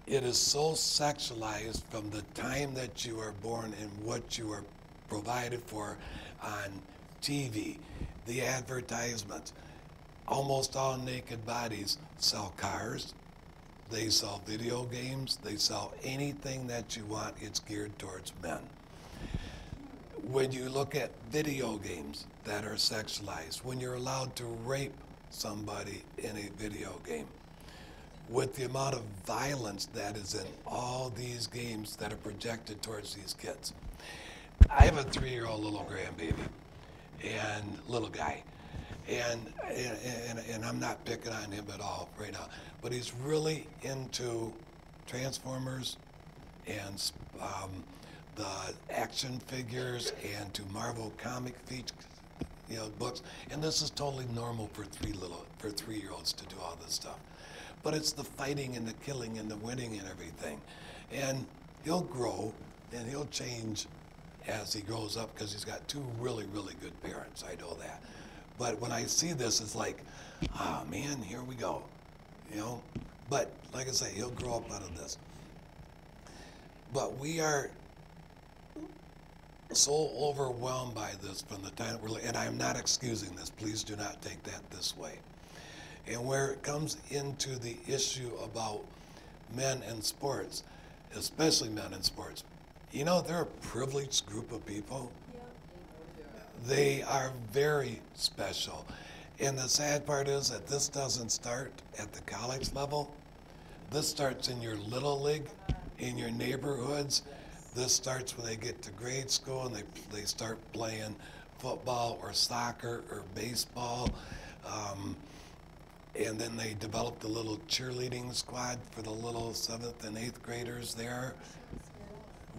it is so sexualized from the time that you are born and what you are provided for on TV, the advertisements. Almost all naked bodies sell cars, they sell video games, they sell anything that you want, it's geared towards men. When you look at video games that are sexualized, when you're allowed to rape somebody in a video game, with the amount of violence that is in all these games that are projected towards these kids. I have a 3-year-old little grandbaby, and little guy, and I'm not picking on him at all right now, but he's really into Transformers and the action figures and to Marvel comic features, books, and this is totally normal for 3-year-olds to do all this stuff. But it's the fighting and the killing and the winning and everything. And he'll grow and he'll change as he grows up because he's got 2 really, really good parents. I know that. But when I see this, it's like, oh man, here we go. But like I say, he'll grow up out of this. But we are so overwhelmed by this from the time and I'm not excusing this. Please do not take that this way. And where it comes into the issue about men in sports, especially men in sports, they're a privileged group of people. They are very special. And the sad part is that this doesn't start at the college level. This starts in your little league, in your neighborhoods. This starts when they get to grade school and they start playing football or soccer or baseball. And then they developed a little cheerleading squad for the little 7th and 8th graders there.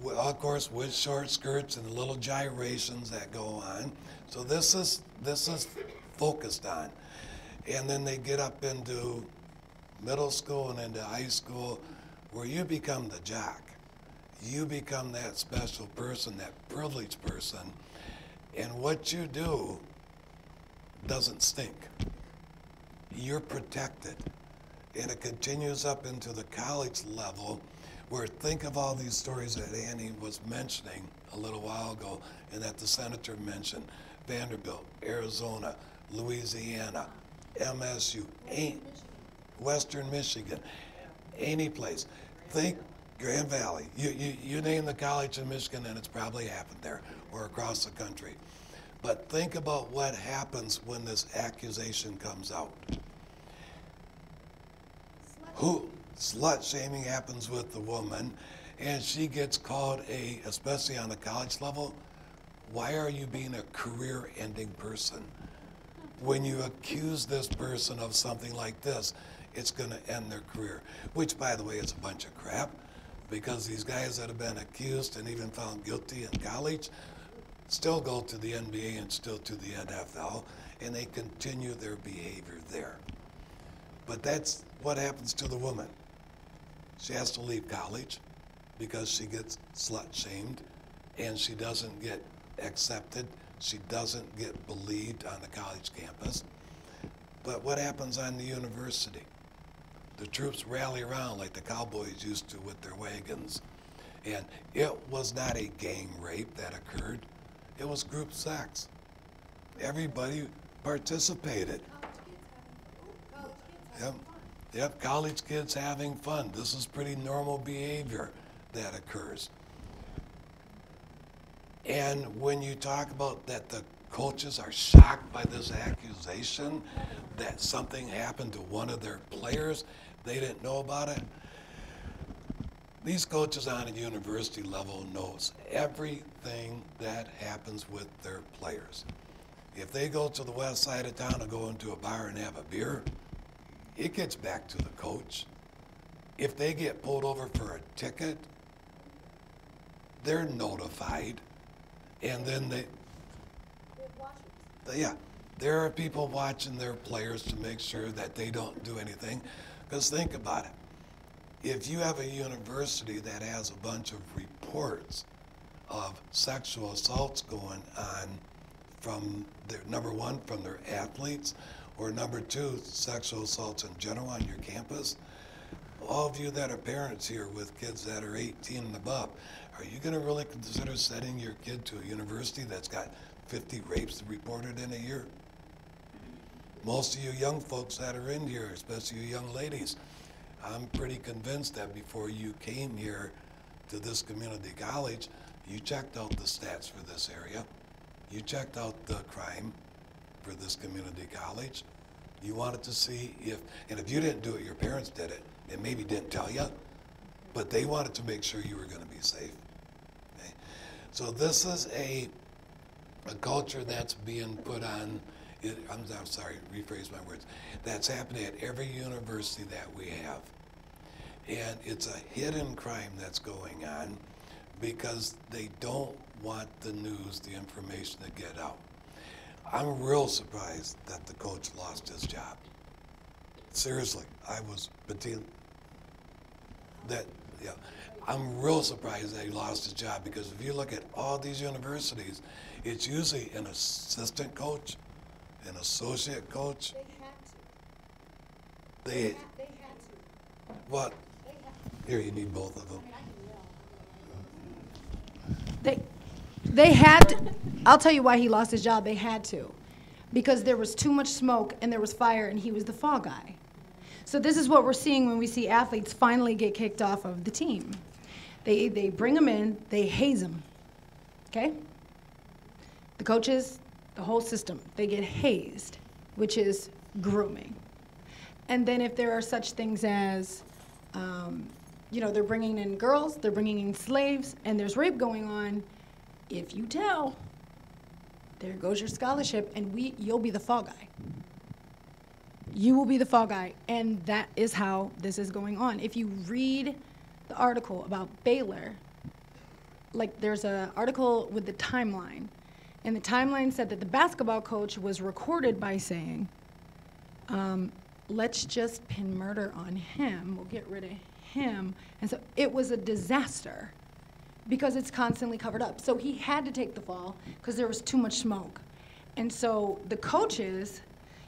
Of course, with short skirts and the little gyrations that go on. So this is focused on. And then they get up into middle school and into high school where you become the jock. You become that special person, that privileged person. And what you do doesn't stink. You're protected. And it continues up into the college level where think of all these stories that Annie was mentioning a little while ago and that the senator mentioned. Vanderbilt, Arizona, Louisiana, MSU, Western Michigan, any place. Think Grand Valley. You name the college in Michigan and it's probably happened there or across the country. But think about what happens when this accusation comes out. Slut shaming happens with the woman, and she gets called especially on the college level, why are you being a career-ending person? When you accuse this person of something like this, it's going to end their career, which, by the way, is a bunch of crap, because these guys that have been accused and even found guilty in college still go to the NBA and still to the NFL, and they continue their behavior there. But that's what happens to the woman. She has to leave college because she gets slut-shamed, and she doesn't get accepted. She doesn't get believed on the college campus. But what happens on the university? The troops rally around like the cowboys used to with their wagons. And it was not a gang rape that occurred. It was group sex. Everybody participated. Yep, college kids having fun. This is pretty normal behavior that occurs. And when you talk about that the coaches are shocked by this accusation that something happened to one of their players, they didn't know about it. These coaches on a university level knows everything that happens with their players. If they go to the west side of town and go into a bar and have a beer, it gets back to the coach. If they get pulled over for a ticket, they're notified, and then yeah, there are people watching their players to make sure that they don't do anything. Because think about it. If you have a university that has a bunch of reports of sexual assaults going on from their, number one, from their athletes, or number two, sexual assaults in general on your campus, all of you that are parents here with kids that are 18 and above, are you going to really consider sending your kid to a university that's got 50 rapes reported in a year? Most of you young folks that are in here, especially you young ladies, I'm pretty convinced that before you came here to this community college, you checked out the stats for this area. You checked out the crime for this community college. You wanted to see if, and if you didn't do it, your parents did it, and maybe didn't tell you, but they wanted to make sure you were going to be safe. Okay? So this is a culture that's being put on, I'm sorry, rephrase my words, that's happening at every university that we have. And it's a hidden crime that's going on because they don't want the news, the information to get out. I'm real surprised that the coach lost his job. Seriously, I was I'm real surprised that he lost his job, because if you look at all these universities, it's usually an assistant coach, an associate coach. They had to. They had to. What? Here, you need both of them. They had to. I'll tell you why he lost his job. They had to. Because there was too much smoke and there was fire and he was the fall guy. So this is what we're seeing when we see athletes finally get kicked off of the team. They bring them in, they haze them, okay? The coaches, the whole system, they get hazed, which is grooming. And then if there are such things as, they're bringing in girls, they're bringing in slaves, and there's rape going on, if you tell, there goes your scholarship, and you'll be the fall guy. You will be the fall guy, and that is how this is going on. If you read the article about Baylor, like there's an article with the timeline, and the timeline said that the basketball coach was recorded by saying, let's just pin murder on him, we'll get rid of him. And so it was a disaster because it's constantly covered up. So he had to take the fall because there was too much smoke. And so the coaches,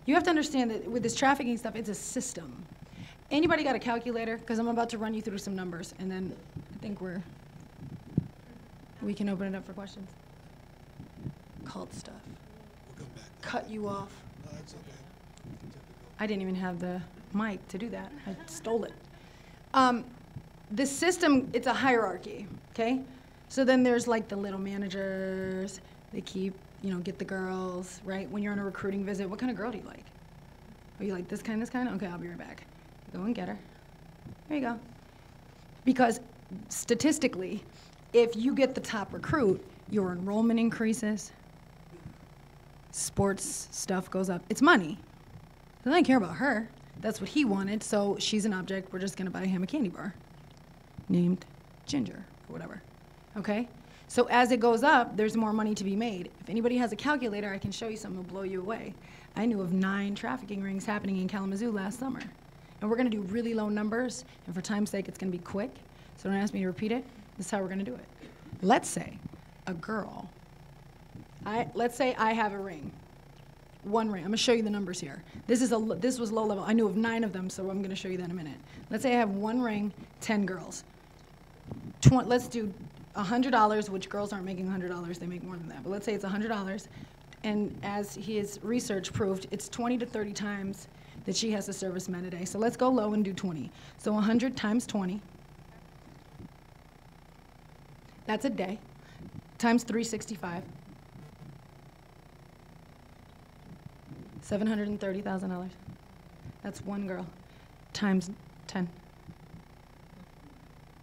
you have to understand that with this trafficking stuff, it's a system. Anybody got a calculator? Because I'm about to run you through some numbers, and then I think we can open it up for questions. Cult stuff. We'll come back. Cut you off. No, that's okay. I didn't even have the mic to do that. I stole it. The system, it's a hierarchy, okay? So then there's like the little managers, they keep, get the girls, right? When you're on a recruiting visit, what kind of girl do you like? Are you like this kind? Okay, I'll be right back. Go and get her. There you go. Because statistically, if you get the top recruit, your enrollment increases, sports stuff goes up. It's money. They don't care about her. That's what he wanted, so she's an object. We're just going to buy him a candy bar named Ginger or whatever, okay? So as it goes up, there's more money to be made. If anybody has a calculator, I can show you something that will blow you away. I knew of 9 trafficking rings happening in Kalamazoo last summer. And we're going to do really low numbers, and for time's sake, it's going to be quick, so don't ask me to repeat it. This is how we're going to do it. Let's say a girl, let's say I have a ring. 1 ring. I'm going to show you the numbers here. This was low level. I knew of 9 of them, so I'm going to show you that in a minute. Let's say I have 1 ring, 10 girls. Let's do $100, which girls aren't making $100. They make more than that. But let's say it's $100, and as his research proved, it's 20 to 30 times that she has to service men a day. So let's go low and do 20. So 100 times 20. That's a day. Times 365. $730,000. That's 1 girl. Times 10.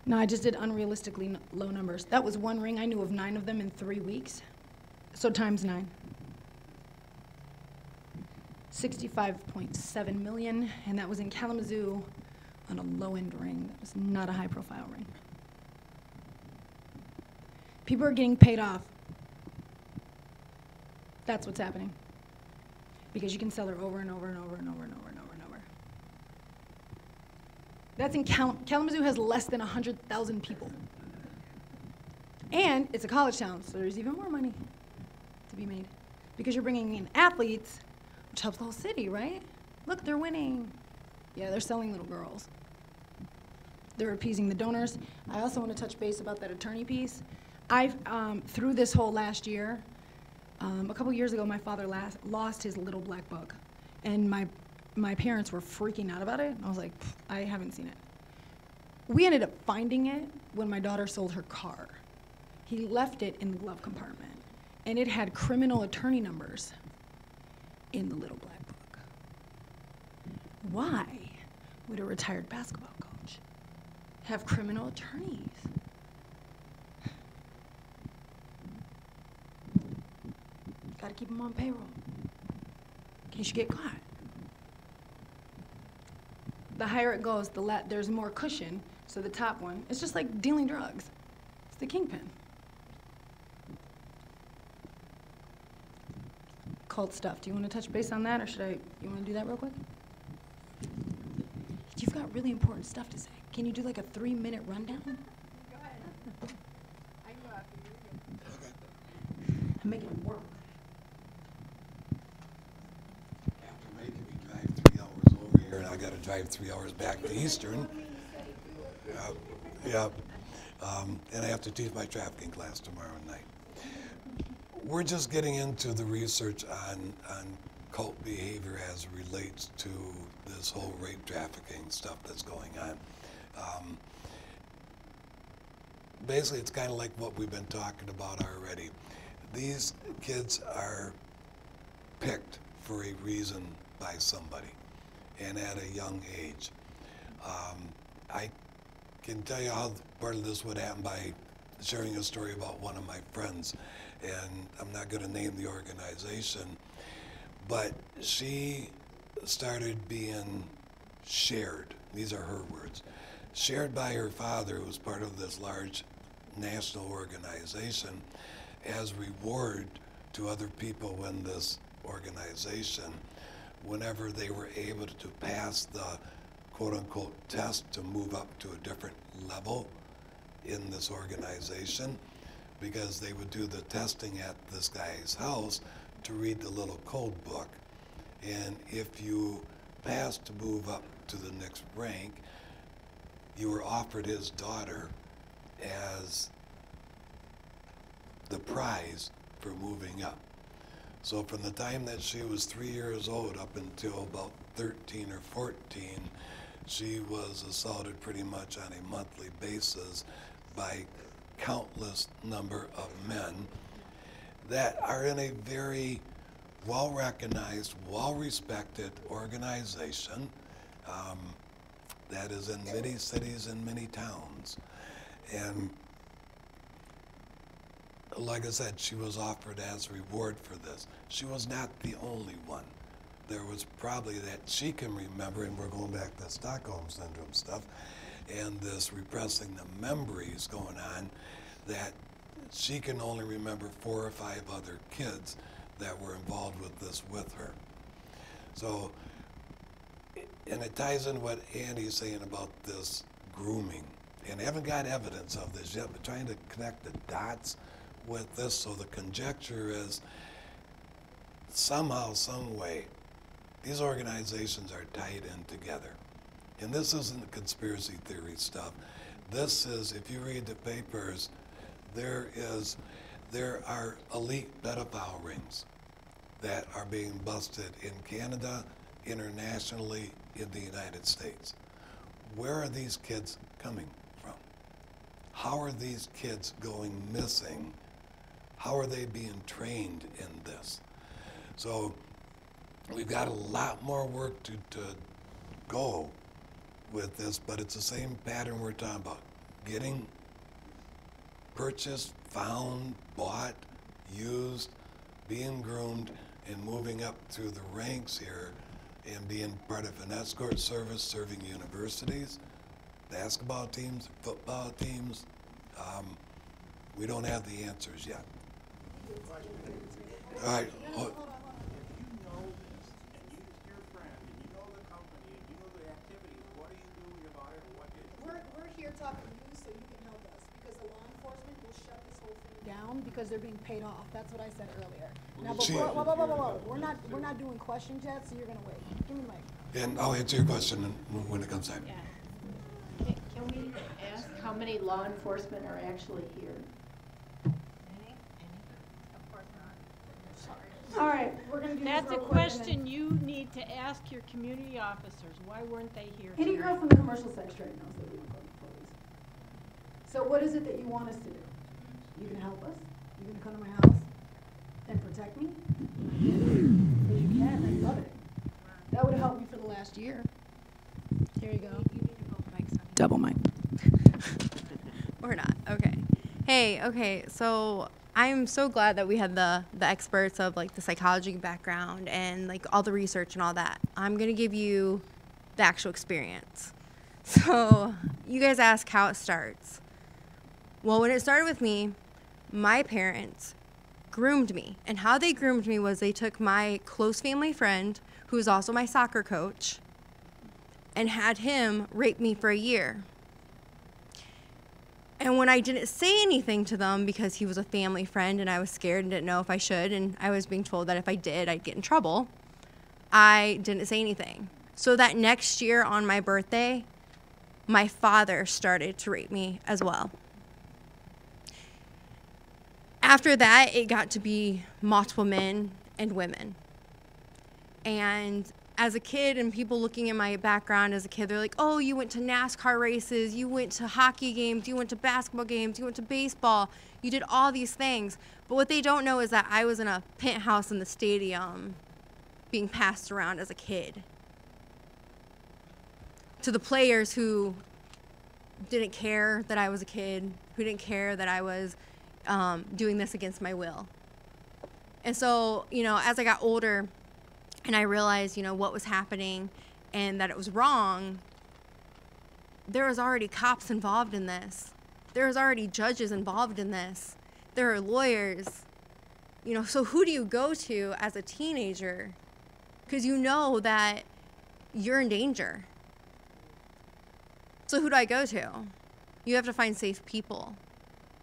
No, I just did unrealistically low numbers. That was one ring. I knew of 9 of them in 3 weeks. So times 9. 65.7 million, and that was in Kalamazoo on a low-end ring. That was not a high-profile ring. People are getting paid off. That's what's happening. Because you can sell her over and over and over and over and over and over and over. That's in Kalamazoo has less than 100,000 people. And it's a college town, so there's even more money to be made. Because you're bringing in athletes, which helps the whole city, right? Look, they're winning. Yeah, they're selling little girls. They're appeasing the donors. I also want to touch base about that attorney piece. I've, through this whole last year, a couple years ago, my father lost his little black book. And my parents were freaking out about it. I was like, I haven't seen it. We ended up finding it when my daughter sold her car. He left it in the glove compartment. And it had criminal attorney numbers in the little black book. Why would a retired basketball coach have criminal attorneys? Gotta keep them on payroll in case you get caught. The higher it goes, there's more cushion. So the top one, it's just like dealing drugs. It's the kingpin. Cult stuff. Do you want to touch base on that, or you want to do that real quick? You've got really important stuff to say. Can you do like a 3-minute rundown? Go ahead. I can go after you. Okay. I'm making it work. After making me drive 3 hours over here, and I got to drive 3 hours back to Eastern. And I have to teach my trafficking class tomorrow night. We're just getting into the research on cult behavior as it relates to this whole rape trafficking stuff that's going on. Basically, it's kind of like what we've been talking about already. These kids are picked for a reason by somebody, and at a young age. I can tell you how part of this would happen by sharing a story about one of my friends, and I'm not going to name the organization, but she started being shared, these are her words, shared by her father, who was part of this large national organization, as reward to other people in this organization whenever they were able to pass the quote-unquote test to move up to a different level in this organization, because they would do the testing at this guy's house to read the little code book. And if you passed to move up to the next rank, you were offered his daughter as the prize for moving up. So from the time that she was 3 years old up until about 13 or 14, she was assaulted pretty much on a monthly basis by countless number of men that are in a very well-recognized, well-respected organization that is in many cities and many towns. And like I said, she was offered as reward for this. She was not the only one. There was probably that she can remember, and we're going back to Stockholm Syndrome stuff, and this repressing the memories going on, that she can only remember 4 or 5 other kids that were involved with this with her. So, and it ties in what Andy's saying about this grooming. And I haven't got evidence of this yet, but trying to connect the dots with this. So the conjecture is somehow, some way, these organizations are tied in together. And this isn't conspiracy theory stuff. This is, if you read the papers, there are elite pedophile rings that are being busted in Canada, internationally, in the United States. Where are these kids coming from? How are these kids going missing? How are they being trained in this? So we've got a lot more work to go with this, but it's the same pattern we're talking about. getting purchased, found, bought, used, being groomed, and moving up through the ranks here and being part of an escort service, serving universities, basketball teams, football teams. We don't have the answers yet. All right. We're here talking to you so you can help us, because the law enforcement will shut this whole thing down because they're being paid off. That's what I said earlier. Now, before, whoa. We're not doing questions yet, so you're gonna wait. Give me the mic. And I'll answer your question when it comes time. Yeah. Can we ask how many law enforcement are actually here? All right, we're gonna do this That's a real quick and then- question you need to ask your community officers. Why weren't they here Any tonight? girl from the commercial sex trade knows that we don't go to the police. So what is it that you want us to do? You gonna help us? You gonna come to my house and protect me? Because you can, I love it. That would have helped me for the last year. Here you go. Double mic. Or not, okay. Hey, okay, so I'm so glad that we had the experts of like the psychology background and like all the research and all that. I'm gonna give you the actual experience. So you guys ask how it starts. Well, when it started with me, my parents groomed me. And how they groomed me was they took my close family friend, who was also my soccer coach, and had him rape me for a year. And when I didn't say anything to them because he was a family friend and I was scared and didn't know if I should, and I was being told that if I did, I'd get in trouble, I didn't say anything. So that next year on my birthday, my father started to rape me as well. After that, it got to be multiple men and women. And as a kid, and people looking at my background as a kid, they're like, oh, you went to NASCAR races, you went to hockey games, you went to basketball games, you went to baseball, you did all these things. But what they don't know is that I was in a penthouse in the stadium being passed around as a kid. To the players who didn't care that I was a kid, who didn't care that I was doing this against my will. And so, you know, as I got older, and I realized, you know, what was happening and that it was wrong, there was already cops involved in this. There was already judges involved in this. There are lawyers. You know, so who do you go to as a teenager? Because you know that you're in danger. So who do I go to? You have to find safe people.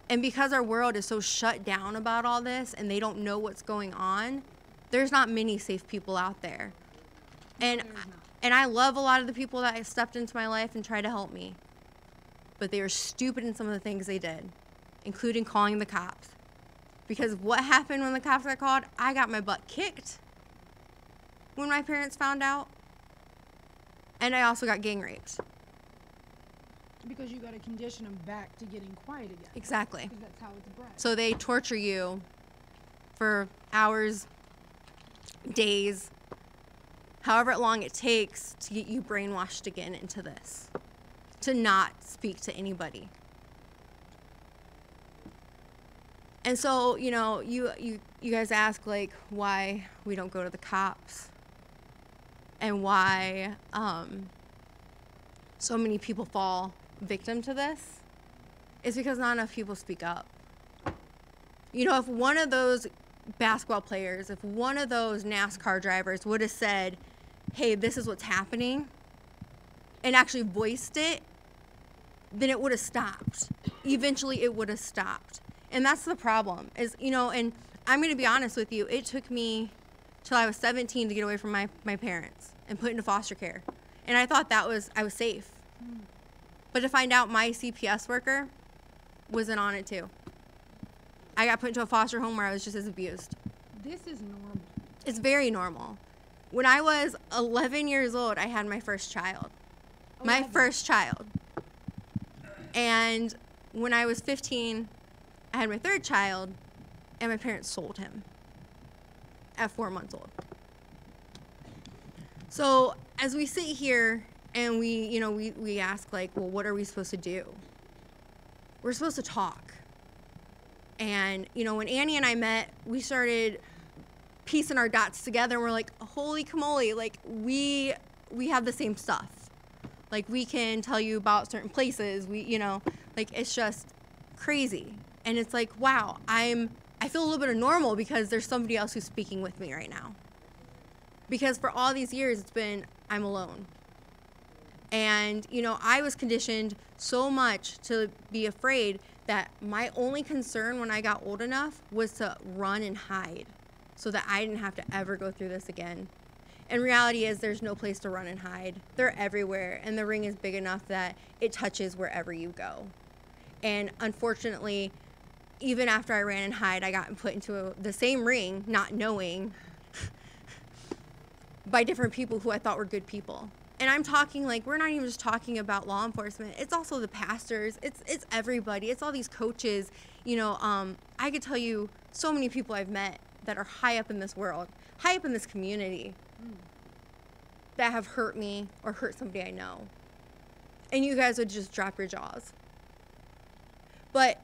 And because our world is so shut down about all this and they don't know what's going on, there's not many safe people out there. And I love a lot of the people that stepped into my life and tried to help me. But they were stupid in some of the things they did, including calling the cops. Because what happened when the cops got called? I got my butt kicked when my parents found out. And I also got gang raped. Because you got to condition them back to getting quiet again. Exactly. Because that's how it's bred. So they torture you for hours, days, however long it takes to get you brainwashed again into this, to not speak to anybody. And so, you know, you guys ask like why we don't go to the cops and why so many people fall victim to this. It's because not enough people speak up. You know, if one of those basketball players, if one of those NASCAR drivers would have said, hey, this is what's happening, and actually voiced it, then it would have stopped. Eventually it would have stopped. And that's the problem is, you know, and I'm going to be honest with you, it took me till I was 17 to get away from my parents and put into foster care. And I thought I was safe. But to find out my CPS worker wasn't on it too. I got put into a foster home where I was just as abused. This is normal. It's very normal. When I was 11 years old, I had my first child. My first child. And when I was 15, I had my third child, and my parents sold him at 4 months old. So as we sit here and we ask like, well, what are we supposed to do? we're supposed to talk. And, you know, when Annie and I met, we started piecing our dots together, and we're like, holy camole, like, we have the same stuff. Like, we can tell you about certain places, you know, like, it's just crazy. And it's like, wow, I feel a little bit of normal because there's somebody else who's speaking with me right now. Because for all these years, it's been, I'm alone. And, you know, I was conditioned so much to be afraid that my only concern when I got old enough was to run and hide so that I didn't have to ever go through this again. And reality is there's no place to run and hide. They're everywhere, and the ring is big enough that it touches wherever you go. And unfortunately, even after I ran and hide, I got put into the same ring, not knowing, by different people who I thought were good people. And I'm talking like, we're not even just talking about law enforcement. It's also the pastors. It's everybody. It's all these coaches. You know, I could tell you so many people I've met that are high up in this world, high up in this community, that have hurt me or hurt somebody I know. And you guys would just drop your jaws. But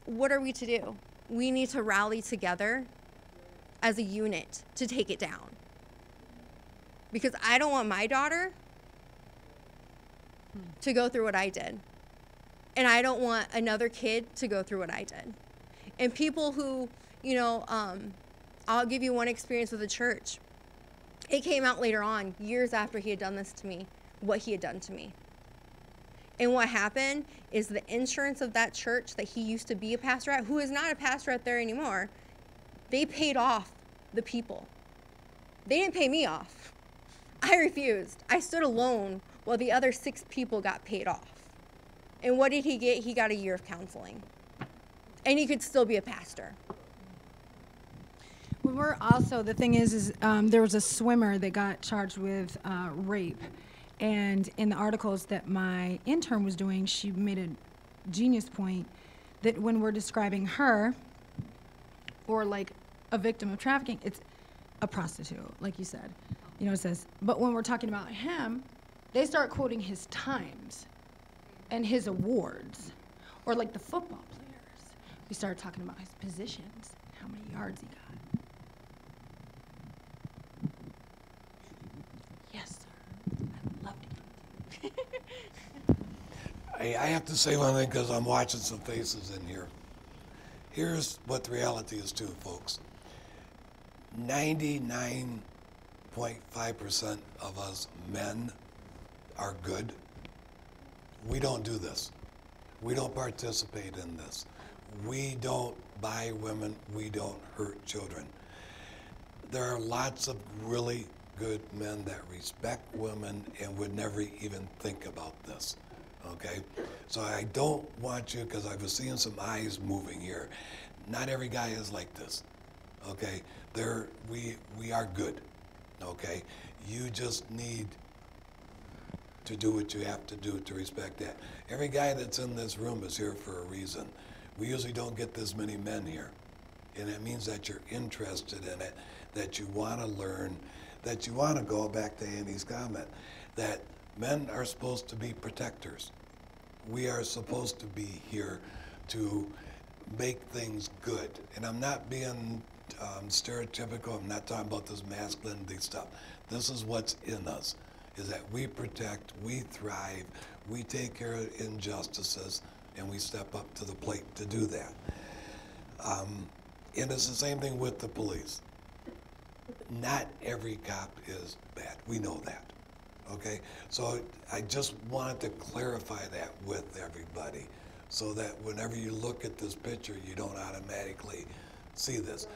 what are we to do? We need to rally together as a unit to take it down. Because I don't want my daughter to go through what I did. And I don't want another kid to go through what I did. And people who, you know, I'll give you one experience with the church. It came out later on, years after he had done this to me, what he had done to me. And what happened is the insurance of that church that he used to be a pastor at, who is not a pastor at there anymore, they paid off the people. They didn't pay me off. I refused. I stood alone while the other 6 people got paid off. And what did he get? He got a year of counseling. And he could still be a pastor. We were also, the thing is there was a swimmer that got charged with rape. And in the articles that my intern was doing, she made a genius point that when we're describing her or like a victim of trafficking, it's a prostitute, like you said. You know, it says, but when we're talking about him, they start quoting his times and his awards. Or like the football players. We started talking about his positions, how many yards he got. Yes, sir. I loved it. I have to say one thing because I'm watching some faces in here. Here's what the reality is too, folks. 99.5% of us men are good. We don't do this. We don't participate in this. We don't buy women. We don't hurt children. There are lots of really good men that respect women and would never even think about this, okay? So I don't want you, because I was seeing some eyes moving here. Not every guy is like this, okay? We are good, okay? You just need to do what you have to do to respect that. Every guy that's in this room is here for a reason. We usually don't get this many men here. And it means that you're interested in it, that you want to learn, that you want to go back to Annie's comment, that men are supposed to be protectors. We are supposed to be here to make things good. And I'm not being stereotypical. I'm not talking about this masculinity stuff. This is what's in us, is that we protect, we thrive, we take care of injustices, and we step up to the plate to do that. And it's the same thing with the police. Not every cop is bad. We know that, okay? So I just wanted to clarify that with everybody so that whenever you look at this picture, you don't automatically see this.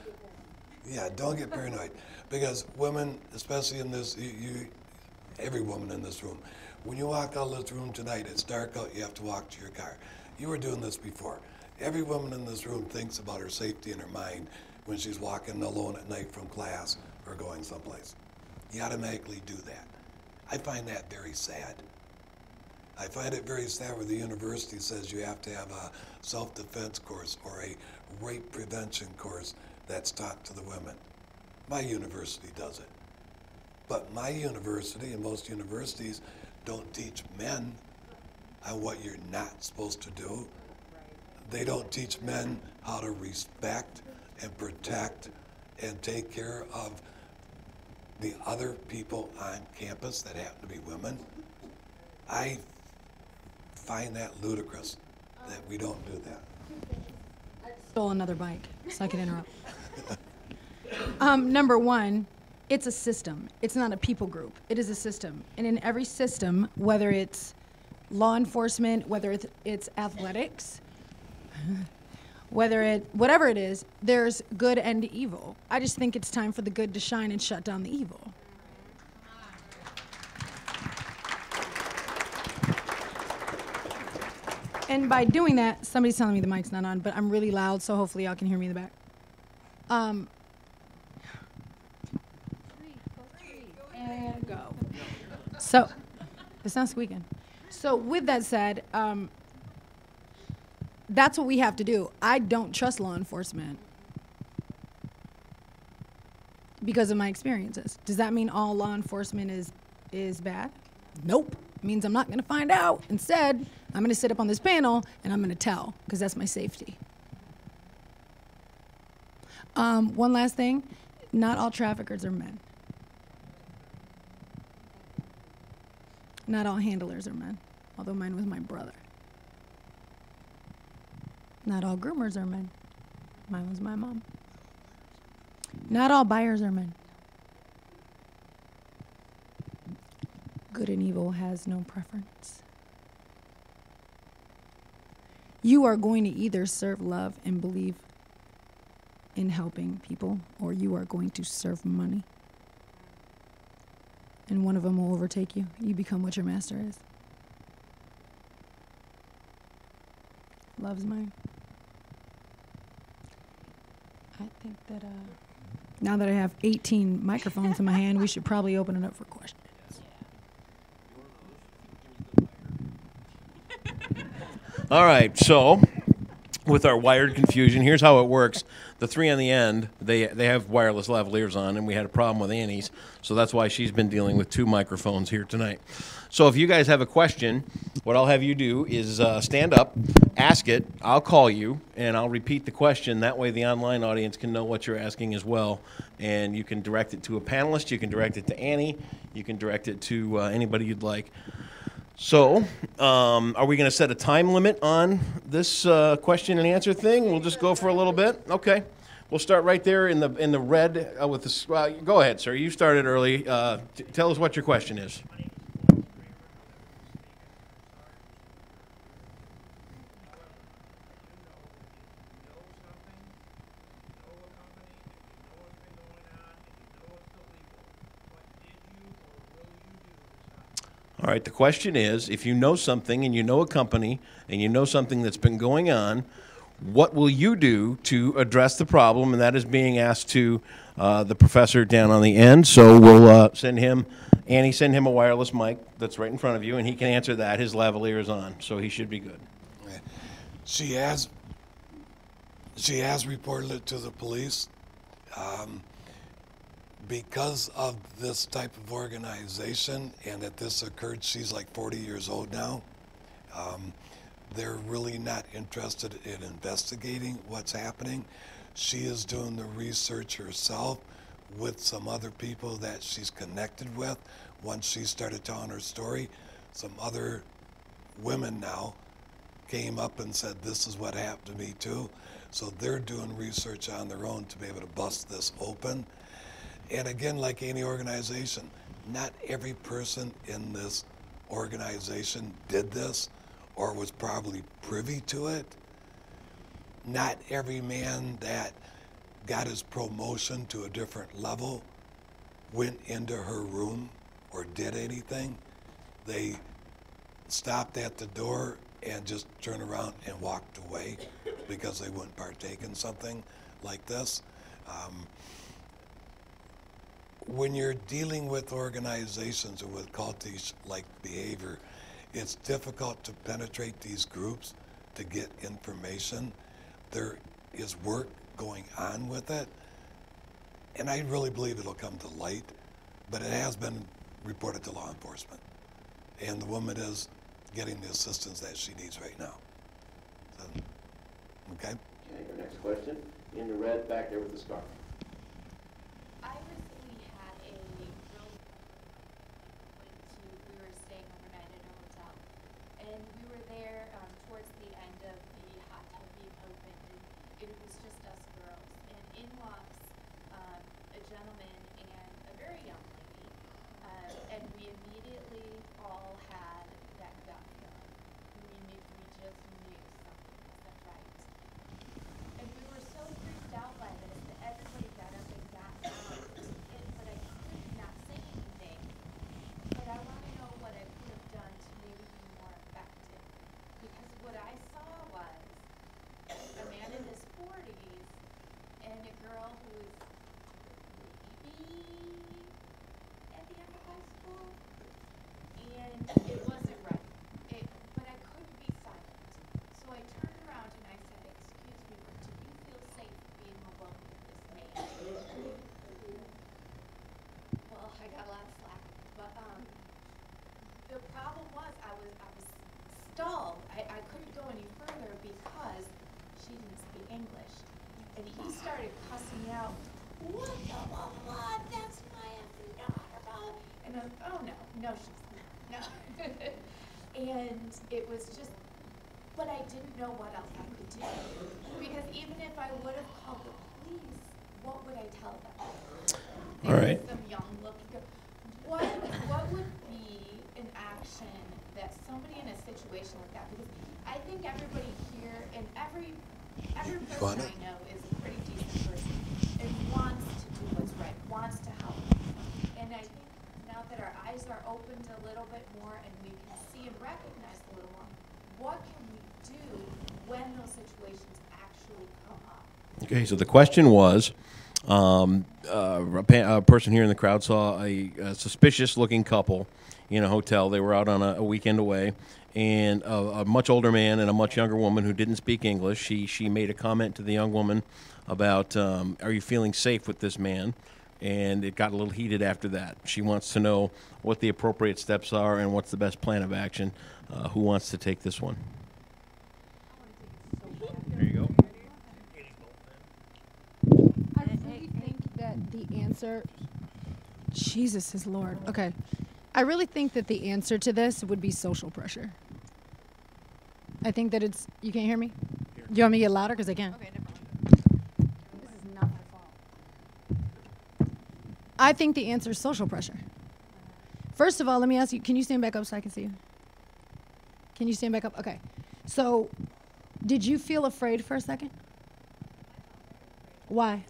Yeah, don't get paranoid. Because women, especially in this, every woman in this room, when you walk out of this room tonight, it's dark out, you have to walk to your car. You were doing this before. Every woman in this room thinks about her safety in her mind when she's walking alone at night from class or going someplace. You automatically do that. I find that very sad. I find it very sad where the university says you have to have a self-defense course or a rape prevention course that's taught to the women. My university does it. But my university and most universities don't teach men on what you're not supposed to do. They don't teach men how to respect and protect and take care of the other people on campus that happen to be women. I find that ludicrous that we don't do that. Stole another bike, so I can interrupt. Number one, it's a system. It's not a people group. It is a system. And in every system, whether it's law enforcement, whether it's athletics, whatever it is, there's good and evil. I just think it's time for the good to shine and shut down the evil. And by doing that, somebody's telling me the mic's not on, but I'm really loud, so hopefully y'all can hear me in the back. And go. So, it's not squeaking. So with that said, that's what we have to do. I don't trust law enforcement because of my experiences. Does that mean all law enforcement is bad? Nope. It means I'm not going to find out. Instead, I'm going to sit up on this panel and I'm going to tell because that's my safety. One last thing. Not all traffickers are men. Not all handlers are men, although mine was my brother. Not all groomers are men. Mine was my mom. Not all buyers are men. Good and evil has no preference. You are going to either serve love and believe in helping people, or you are going to serve money. And one of them will overtake you. You become what your master is. Love's mine. I think that now that I have 18 microphones in my hand, we should probably open it up for questions. All right, so with our wired confusion, here's how it works. The three on the end, they have wireless lavaliers on, and we had a problem with Annie's, so that's why she's been dealing with two microphones here tonight. So if you guys have a question, what I'll have you do is stand up, ask it, I'll call you, and I'll repeat the question. That way the online audience can know what you're asking as well, and you can direct it to a panelist, you can direct it to Annie, you can direct it to anybody you'd like. So, are we going to set a time limit on this question and answer thing? We'll just go for a little bit. Okay, we'll start right there in the red with the. Go ahead, sir. You started early. Tell us what your question is. All right, the question is, if you know something and you know a company and you know something that's been going on, what will you do to address the problem? And that is being asked to the professor down on the end. So we'll send him, Annie, send him a wireless mic that's right in front of you, and he can answer that. His lavalier is on, so he should be good. She has reported it to the police. Because of this type of organization and that this occurred, she's like 40 years old now. They're really not interested in investigating what's happening. She is doing the research herself with some other people that she's connected with. Once she started telling her story, some other women now came up and said, this is what happened to me too. So they're doing research on their own to be able to bust this open. And again, like any organization, not every person in this organization did this or was probably privy to it. Not every man that got his promotion to a different level went into her room or did anything. They stopped at the door and just turned around and walked away because they wouldn't partake in something like this. When you're dealing with organizations or with culty-like behavior, it's difficult to penetrate these groups to get information. There is work going on with it, and I really believe it'll come to light, but it has been reported to law enforcement, and the woman is getting the assistance that she needs right now. So. Okay? Okay, your next question, in the red back there with the scarf. I recently had a real we were staying overnight at a hotel, and we were there towards the end of the hot tub being opened, and it was just us girls. And in walks a gentleman and a very young lady, and we immediately all had that gut feeling. We just knew something wasn't right. And we were so freaked out by this that everybody got up and got out. But I could not say anything. But I want to know what I could have done to maybe be more effective. Because what I saw was a man in his 40s and a girl who was maybe at the end of high school. And it wasn't right. But I couldn't be silent. So I turned around and I said, "Excuse me, but do you feel safe being alone with this man?" Well, I got a lot of slack. But the problem was I was stalled. I couldn't go any further because she didn't speak English. And he started cussing me out. "What the blah, blah, blah, that's my effing daughter, blah." And I'm, "Oh no, she's not. No." And it was just, but I didn't know what else I could do. Because even if I would have called the police, what would I tell them? All right. Some young looking girl. What would be an action that somebody in a situation like that, because I think everybody here and every person I know is a pretty decent person and wants to do what's right, wants to help. And I think now that our eyes are opened a little bit more and we can see and recognize a little more, what can we do when those situations actually come up? Okay, so the question was, a person here in the crowd saw a suspicious-looking couple in a hotel. They were out on a weekend away, and a much older man and a much younger woman who didn't speak English. She made a comment to the young woman about, "Are you feeling safe with this man?" And it got a little heated after that. She wants to know what the appropriate steps are and what's the best plan of action. Who wants to take this one? There you go. I really think that the answer, Jesus is Lord. Okay. I really think that the answer to this would be social pressure. I think that it's, you can't hear me? Do you want me to get louder? Because I can. Okay, no problem. This is not my fault. I think the answer is social pressure. First of all, let me ask you, can you stand back up so I can see you? Can you stand back up? Okay. So, did you feel afraid for a second? Why?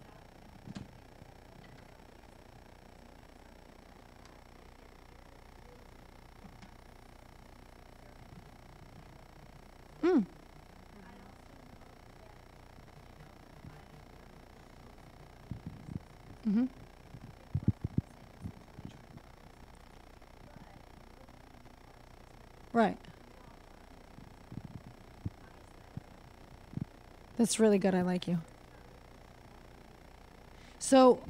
Mm-hmm. Right. That's really good. I like you. So,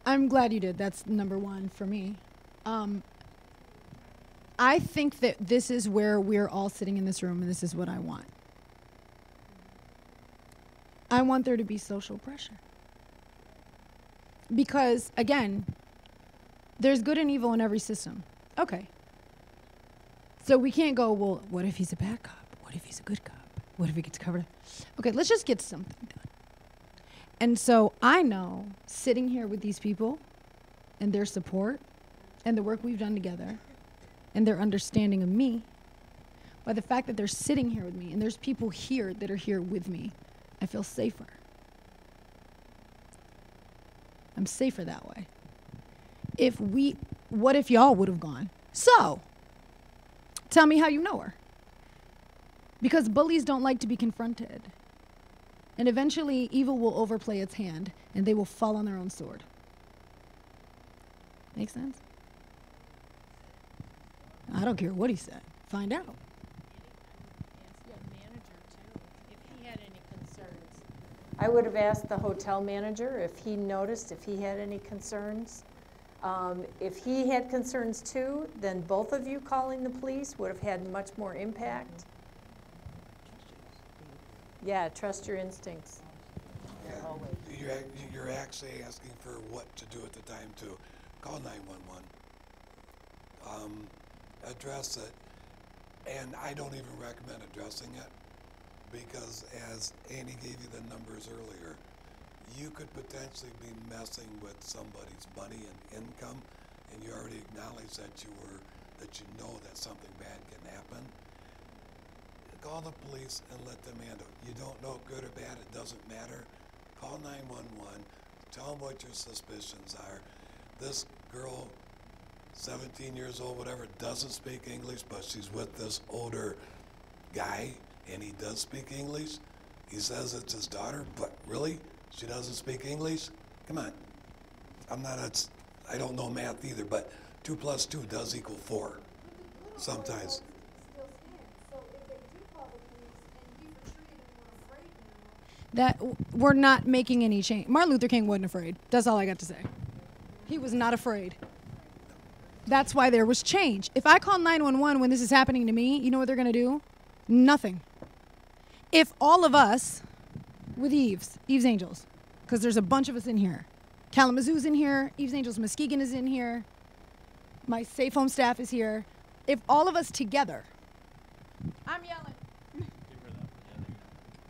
I'm glad you did. That's number one for me. I think that this is where we're all sitting in this room, and this is what I want. I want there to be social pressure. Because, again, there's good and evil in every system. Okay. So we can't go, well, what if he's a bad cop? What if he's a good cop? What if he gets covered? Okay, let's just get something done. And so I know, sitting here with these people and their support and the work we've done together and their understanding of me, by the fact that they're sitting here with me and there's people here that are here with me, I feel safer. I'm safer that way. What if y'all would have gone? So, tell me how you know her. Because bullies don't like to be confronted. And eventually, evil will overplay its hand, and they will fall on their own sword. Make sense? I don't care what he said. Find out. I would have asked the hotel manager if he noticed, if he had any concerns. If he had concerns too, then both of you calling the police would have had much more impact. Yeah, trust your instincts. You're actually asking for what to do at the time to call 911. Address it, and I don't even recommend addressing it because, as Annie gave you the numbers earlier, you could potentially be messing with somebody's money and income, and you already acknowledged that you know that something bad can happen. Call the police and let them handle it. You don't know good or bad, it doesn't matter. Call 911, tell them what your suspicions are. This girl, 17 years old, whatever, doesn't speak English, but she's with this older guy, and he does speak English. He says it's his daughter, but really? She doesn't speak English? Come on. I don't know math either, but 2 plus 2 does equal 4 sometimes. That we're not making any change. Martin Luther King wasn't afraid. That's all I got to say. He was not afraid. That's why there was change. If I call 911 when this is happening to me, you know what they're going to do? Nothing. If all of us, with Eve's Angels, because there's a bunch of us in here. Kalamazoo's in here. Eve's Angels Muskegon is in here. My Safe Home staff is here. If all of us together, I'm yelling.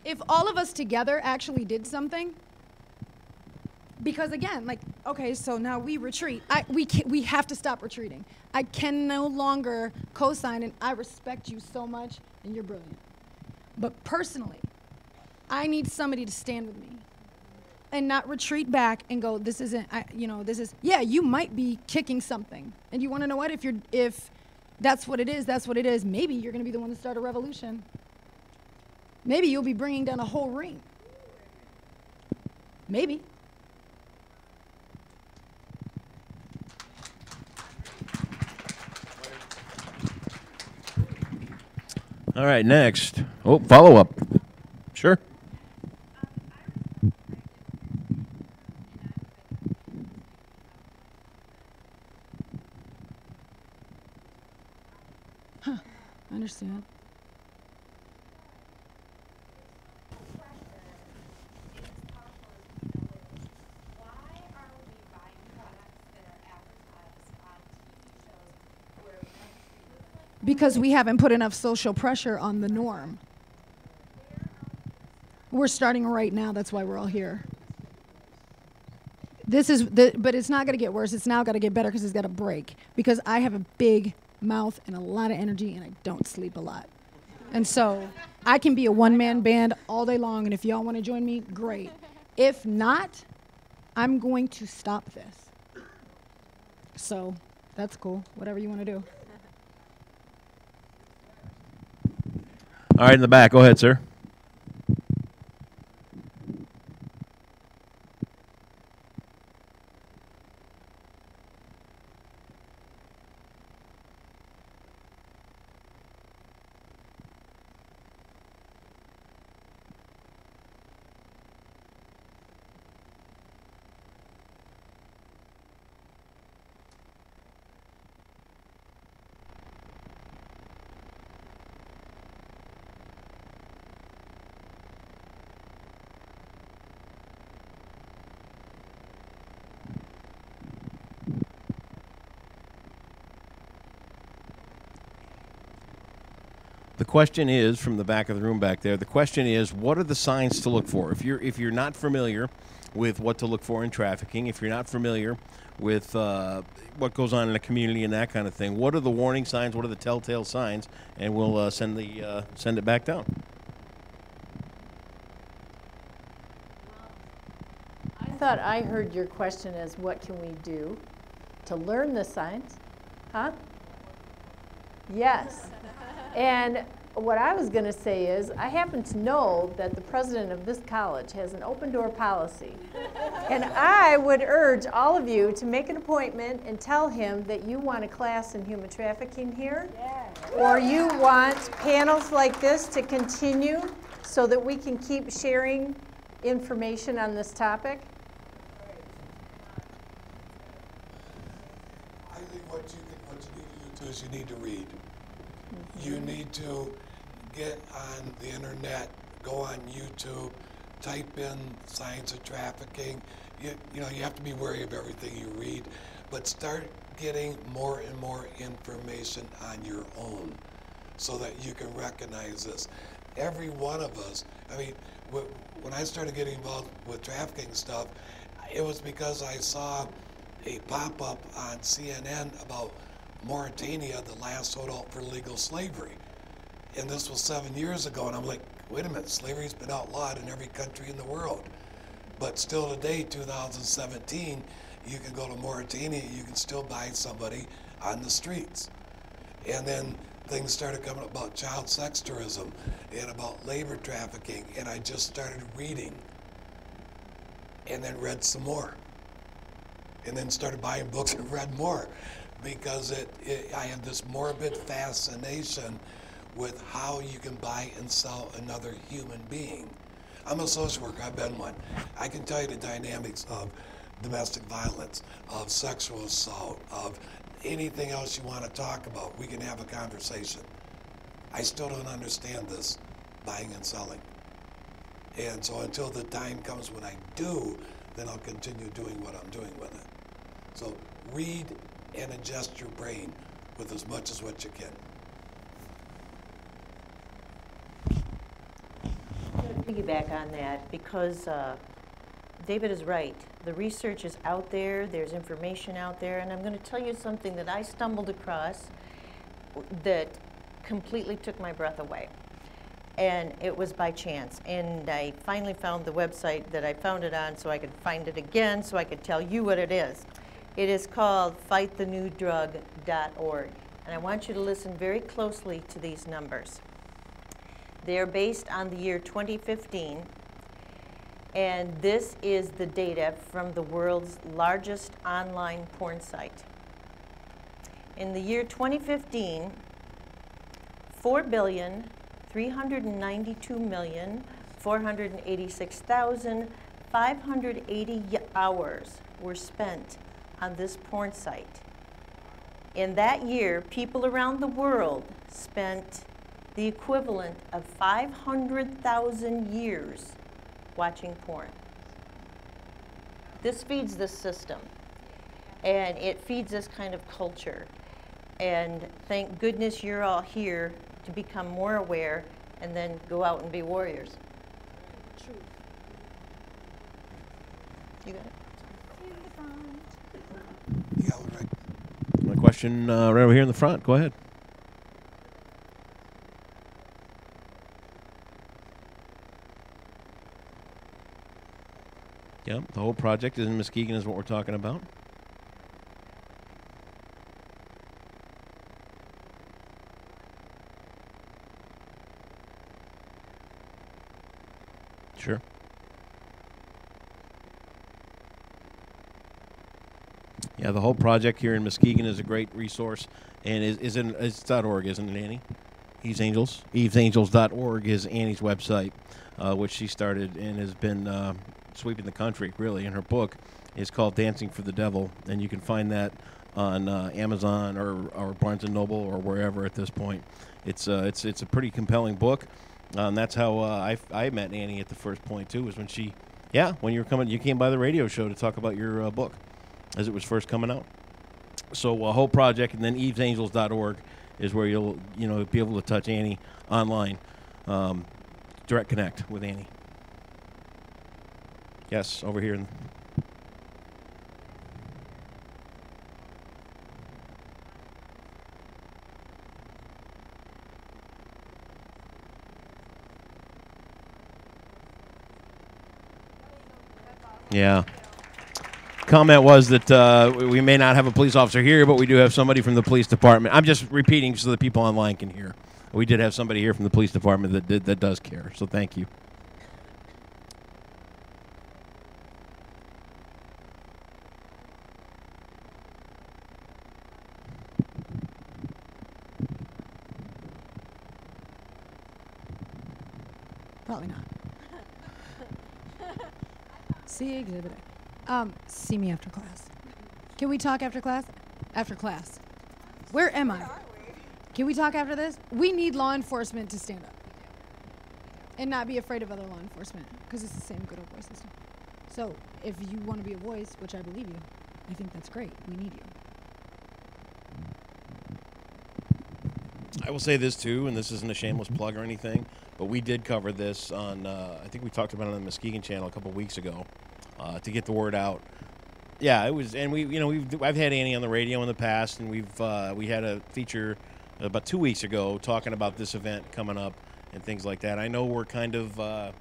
If all of us together actually did something, because again, like, okay, so now we retreat. We have to stop retreating. I can no longer co-sign, and I respect you so much, and you're brilliant. But personally, I need somebody to stand with me and not retreat back and go, this isn't, yeah, you might be kicking something. And you want to know what? If that's what it is, that's what it is. Maybe you're going to be the one to start a revolution. Maybe you'll be bringing down a whole ring. Maybe. All right, next. Oh, follow-up. Sure. Huh, I understand. Because we haven't put enough social pressure on the norm. We're starting right now. That's why we're all here. But it's not going to get worse. It's now got to get better because it's got to break. Because I have a big mouth and a lot of energy, and I don't sleep a lot. And so I can be a one-man band all day long, and if y'all want to join me, great. If not, I'm going to stop this. So that's cool. Whatever you want to do. All right, in the back. Go ahead, sir. The question is, from the back of the room back there, the question is, what are the signs to look for? If you're not familiar with what to look for in trafficking, if you're not familiar with what goes on in a community and that kind of thing, what are the warning signs? What are the telltale signs? And we'll send it back down. I thought I heard your question as, what can we do to learn the signs? Huh? Yes. And what I was going to say is, I happen to know that the president of this college has an open door policy. And I would urge all of you to make an appointment and tell him that you want a class in human trafficking here, or you want panels like this to continue so that we can keep sharing information on this topic. I think what you need to do is you need to read. You need to get on the internet go on YouTube, type in signs of trafficking. You know, you have to be wary of everything you read, but start getting more and more information on your own so that you can recognize this. Every one of us, I mean, when I started getting involved with trafficking stuff, it was because I saw a pop-up on CNN about Mauritania, the last holdout for legal slavery. And this was 7 years ago, and I'm like, wait a minute, slavery's been outlawed in every country in the world. But still today, 2017, you can go to Mauritania, you can still buy somebody on the streets. And then things started coming up about child sex tourism and about labor trafficking, and I just started reading and then read some more. And then started buying books and read more because I have this morbid fascination with how you can buy and sell another human being. I'm a social worker, I've been one. I can tell you the dynamics of domestic violence, of sexual assault, of anything else you want to talk about. We can have a conversation. I still don't understand this buying and selling. And so until the time comes when I do, then I'll continue doing what I'm doing with it. So read and adjust your brain with as much as what you can. Piggyback on that because David is right. The research is out there, there's information out there, and I'm going to tell you something that I stumbled across that completely took my breath away. And it was by chance. And I finally found the website that I found it on so I could find it again so I could tell you what it is. It is called fightthenewdrug.org. And I want you to listen very closely to these numbers. They are based on the year 2015. And this is the data from the world's largest online porn site. In the year 2015, 4,392,486,580 hours were spent on this porn site. In that year, people around the world spent the equivalent of 500,000 years watching porn. This feeds this system, and it feeds this kind of culture. And thank goodness you're all here to become more aware and then go out and be warriors. Truth. You got it? In the front. Yeah, all right. My question right over here in the front. Go ahead. Yep, the whole project is in Muskegon is what we're talking about. Sure. Yeah, the whole project here in Muskegon is a great resource, and it's .org, isn't it, Annie? Eve's Angels. EvesAngels.org is Annie's website, which she started and has been sweeping the country, really. And her book is called Dancing for the Devil, and you can find that on Amazon or Barnes & Noble or wherever at this point. It's a pretty compelling book. And that's how I met Annie at the first point, too, was when when you came by the radio show to talk about your book as it was first coming out. So a whole project, and then EvesAngels.org is where you'll be able to touch Annie online, direct connect with Annie. Yes, over here. Yeah. Comment was that we may not have a police officer here, but we do have somebody from the police department. I'm just repeating so the people online can hear. We did have somebody here from the police department that does care, so thank you. Probably not. See exhibit A. See me after class. Can we talk after class? After class. Where am I? Can we talk after this? We need law enforcement to stand up. and not be afraid of other law enforcement, because it's the same good old boy system. So if you want to be a voice, which I believe you, I think that's great. We need you. I will say this too, and this isn't a shameless plug or anything, but we did cover this on, I think we talked about it on the Muskegon channel a couple weeks ago, to get the word out. Yeah, it was, and I've had Annie on the radio in the past, and we had a feature about 2 weeks ago talking about this event coming up and things like that. I know we're kind of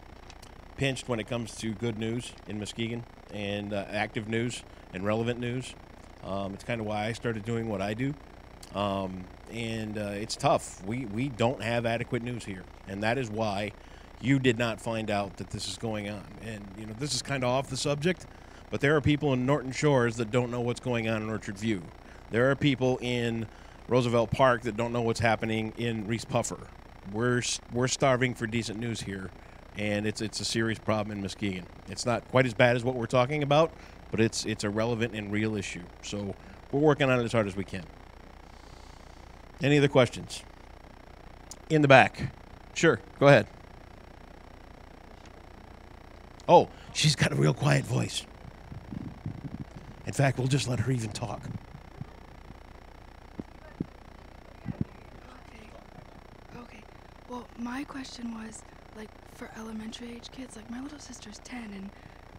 pinched when it comes to good news in Muskegon and active news and relevant news. It's kind of why I started doing what I do. And it's tough. We don't have adequate news here, and that is why you did not find out that this is going on. And this is kind of off the subject, but there are people in Norton Shores that don't know what's going on in Orchard View. There are people in Roosevelt Park that don't know what's happening in Reese Puffer. We're starving for decent news here, and it's a serious problem in Muskegon. It's not quite as bad as what we're talking about, but it's a relevant and real issue. So we're working on it as hard as we can. Any other questions? In the back. Sure, go ahead. Oh, she's got a real quiet voice. In fact, we'll just let her even talk. Okay. Well, my question was, like, for elementary age kids, like, my little sister's 10, and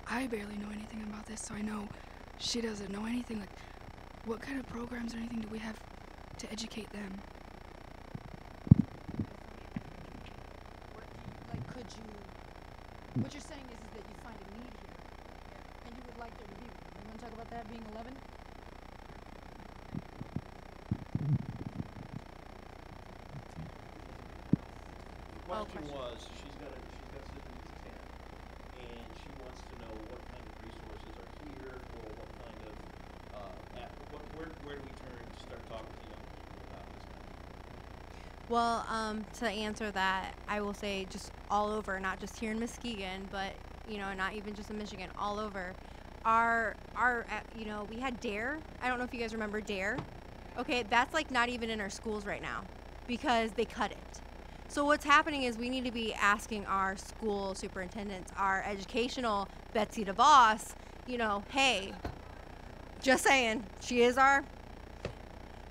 I barely know anything about this, so I know she doesn't know anything. Like, what kind of programs or anything do we have to educate them? What you're saying is that you find a need here, and you would like there to be one. You want to talk about that being 11? The question was, she's got sister who's 10, and she wants to know what kind of resources are here, or what kind of, where do we turn to start talking to young people about this kind of thing? Well, to answer that, I will say just all over, not just here in Muskegon, but not even just in Michigan, all over. We had DARE. I don't know if you guys remember DARE. Okay, that's like not even in our schools right now because they cut it. So what's happening is we need to be asking our school superintendents, our educational Betsy DeVos, hey, just saying, she is our.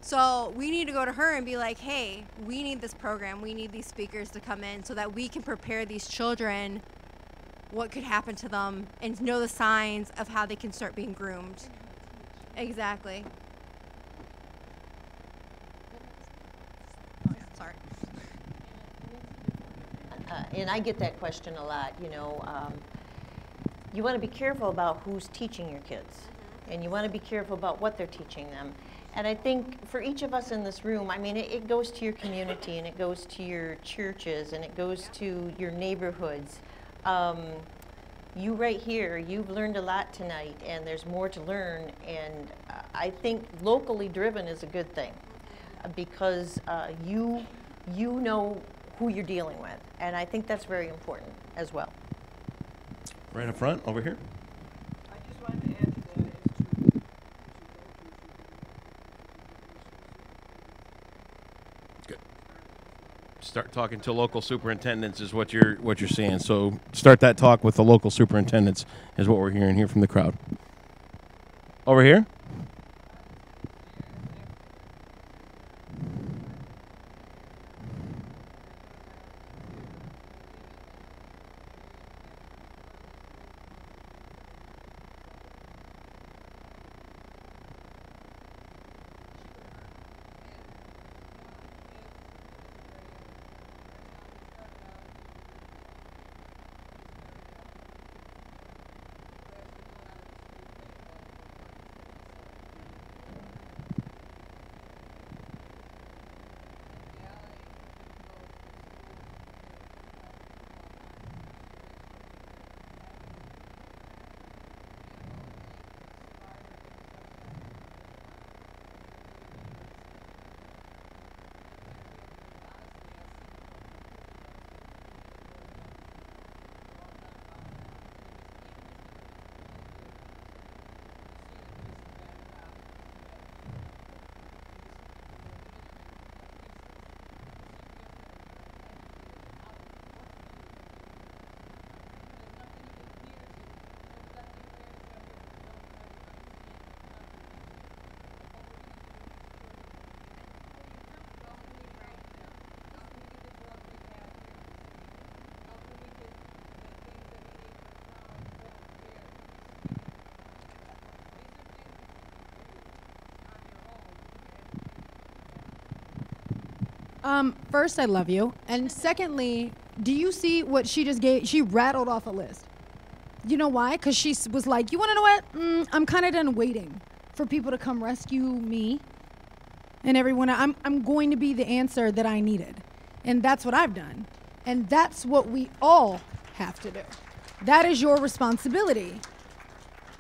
So we need to go to her and be like, hey, we need this program. We need these speakers to come in so that we can prepare these children what could happen to them and know the signs of how they can start being groomed. Exactly. Oh, yeah, sorry. And I get that question a lot, you want to be careful about who's teaching your kids. And you want to be careful about what they're teaching them. And I think for each of us in this room, it goes to your community, and it goes to your churches, and it goes to your neighborhoods. You right here, you've learned a lot tonight, and there's more to learn. And I think locally driven is a good thing because you know who you're dealing with. And I think that's very important as well. Right up front, over here. I just wanted to add to that Start talking to local superintendents is what you're saying. So start that talk with the local superintendents is what we're hearing here from the crowd. Over here. First, I love you. And secondly, do you see what she just gave? She rattled off a list. You know why? Because she was like, you want to know what? I'm kind of done waiting for people to come rescue me and everyone. I'm going to be the answer that I needed. And that's what I've done. And that's what we all have to do. That is your responsibility.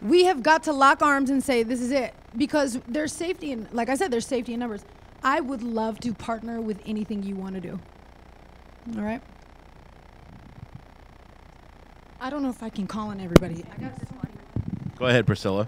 We have got to lock arms and say, this is it. Because there's safety in, like I said, there's safety in numbers. I would love to partner with anything you want to do. All right? I don't know if I can call on everybody. I got this one. Go ahead, Priscilla.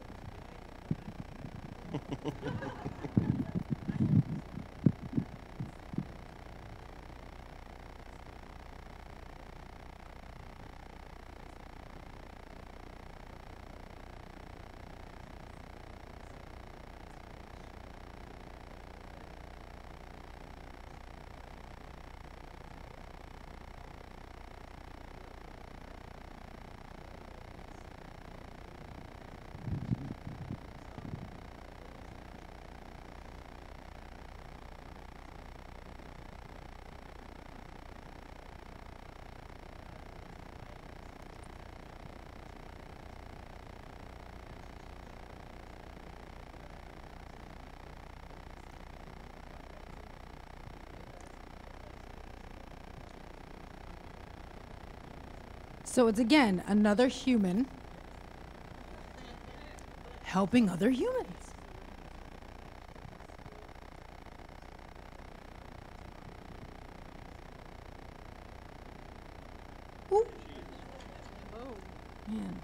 So it's again another human helping other humans. Ooh. Man.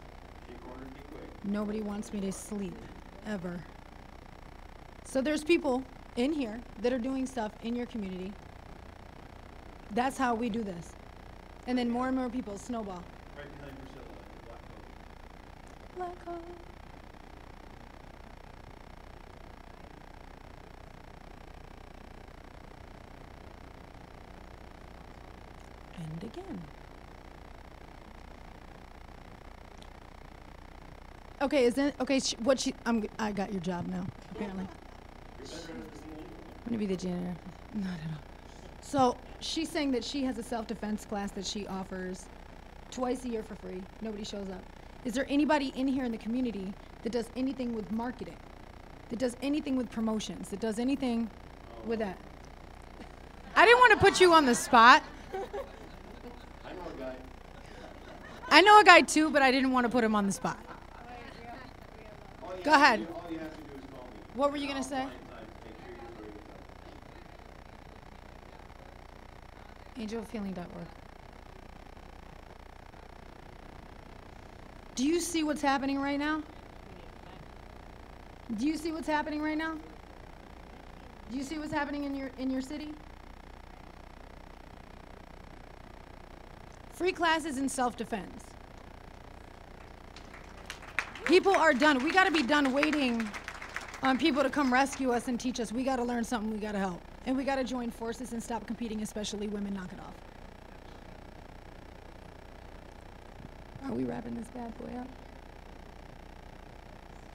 Nobody wants me to sleep, ever. So there's people in here that are doing stuff in your community. That's how we do this. And then more and more people snowball. Right behind Priscilla, the black coat. Black hole. And again. Okay, is that okay? What she? I got your job now. Apparently. I'm gonna be the janitor. Not at all. So she's saying that she has a self-defense class that she offers twice a year for free. Nobody shows up. Is there anybody in here in the community that does anything with marketing, that does anything with promotions, that does anything with that? I didn't want to put you on the spot. I know a guy. I know a guy too, but I didn't want to put him on the spot. Go ahead. All you have to do is call me. What were you going to say? Angelfeeling.org. Do you see what's happening right now? Do you see what's happening right now? Do you see what's happening in your city? Free classes in self-defense. People are done. We got to be done waiting on people to come rescue us and teach us. We got to learn something. We got to help. And we got to join forces and stop competing, especially women. Knock it off. Are we wrapping this bad boy up?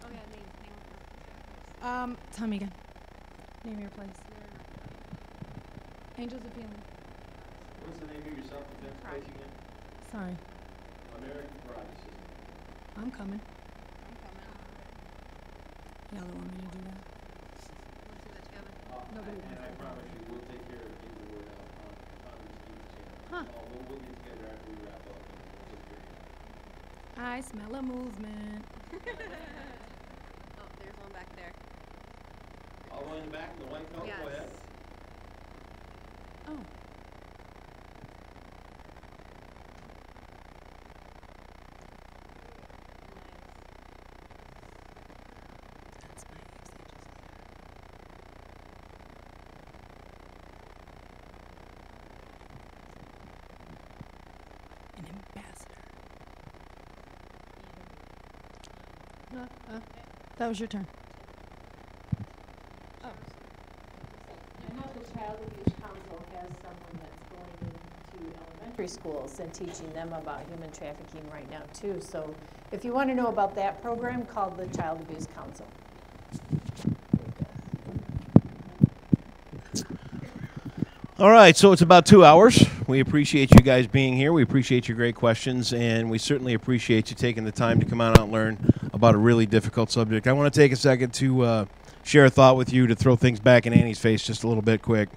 Oh, yeah, name. Tell me again. Name your place. Angels of Healing. What's the name of your self-defense place again? Sorry. American Pride System. I'm coming. Y'all don't want me to do that. Nobody And wants I to. promise you, we'll take care of getting the word out on the channel. Huh. We'll get together after we wrap up and we'll take care of it. I smell a movement. Oh, there's one back there. All the way in the back, the white coat, Yes. go ahead. Oh. That's my an ambassador. That was your turn. I know the Child Abuse Council has someone that's going into elementary schools and teaching them about human trafficking right now too. So if you want to know about that program, call the Child Abuse Council. All right, so it's about 2 hours. We appreciate you guys being here. We appreciate your great questions, and we certainly appreciate you taking the time to come out and learn about a really difficult subject. I want to take a second to share a thought with you to throw things back in Annie's face just a little bit quick.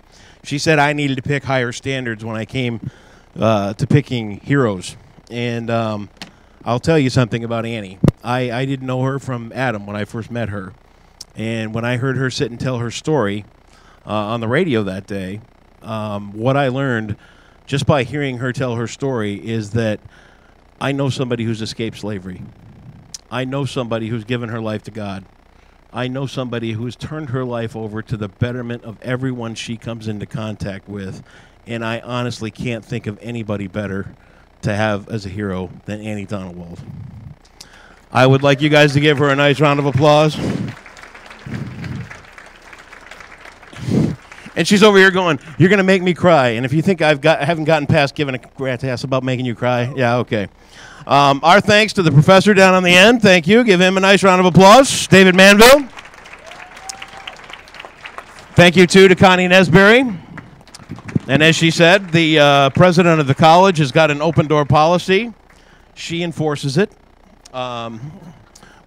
She said I needed to pick higher standards when I came to picking heroes, and I'll tell you something about Annie. I didn't know her from Adam when I first met her, and when I heard her sit and tell her story on the radio that day, what I learned just by hearing her tell her story is that I know somebody who's escaped slavery. I know somebody who's given her life to God. I know somebody who's turned her life over to the betterment of everyone she comes into contact with, and I honestly can't think of anybody better to have as a hero than Anny Donewald. I would like you guys to give her a nice round of applause. And she's over here going, "You're going to make me cry." And if you think I haven't gotten past giving a rat's ass about making you cry, yeah, okay. Our thanks to the professor down on the end. Thank you. Give him a nice round of applause. David Manville. Thank you, too, to Connie Nesberry. And as she said, the president of the college has got an open-door policy. She enforces it.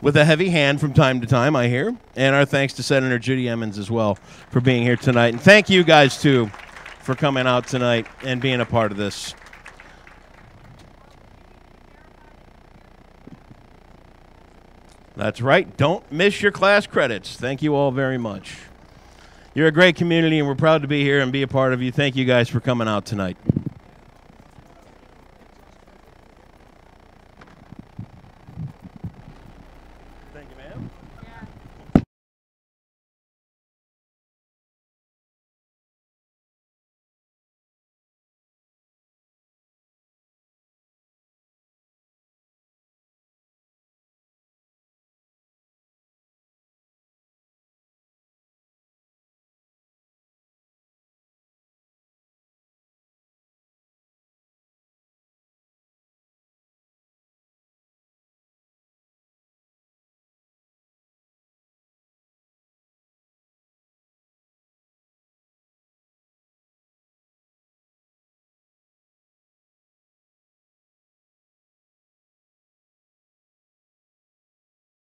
With a heavy hand from time to time, I hear. And our thanks to Senator Judy Emmons as well for being here tonight. And thank you guys, too, for coming out tonight and being a part of this. That's right. Don't miss your class credits. Thank you all very much. You're a great community, and we're proud to be here and be a part of you. Thank you guys for coming out tonight.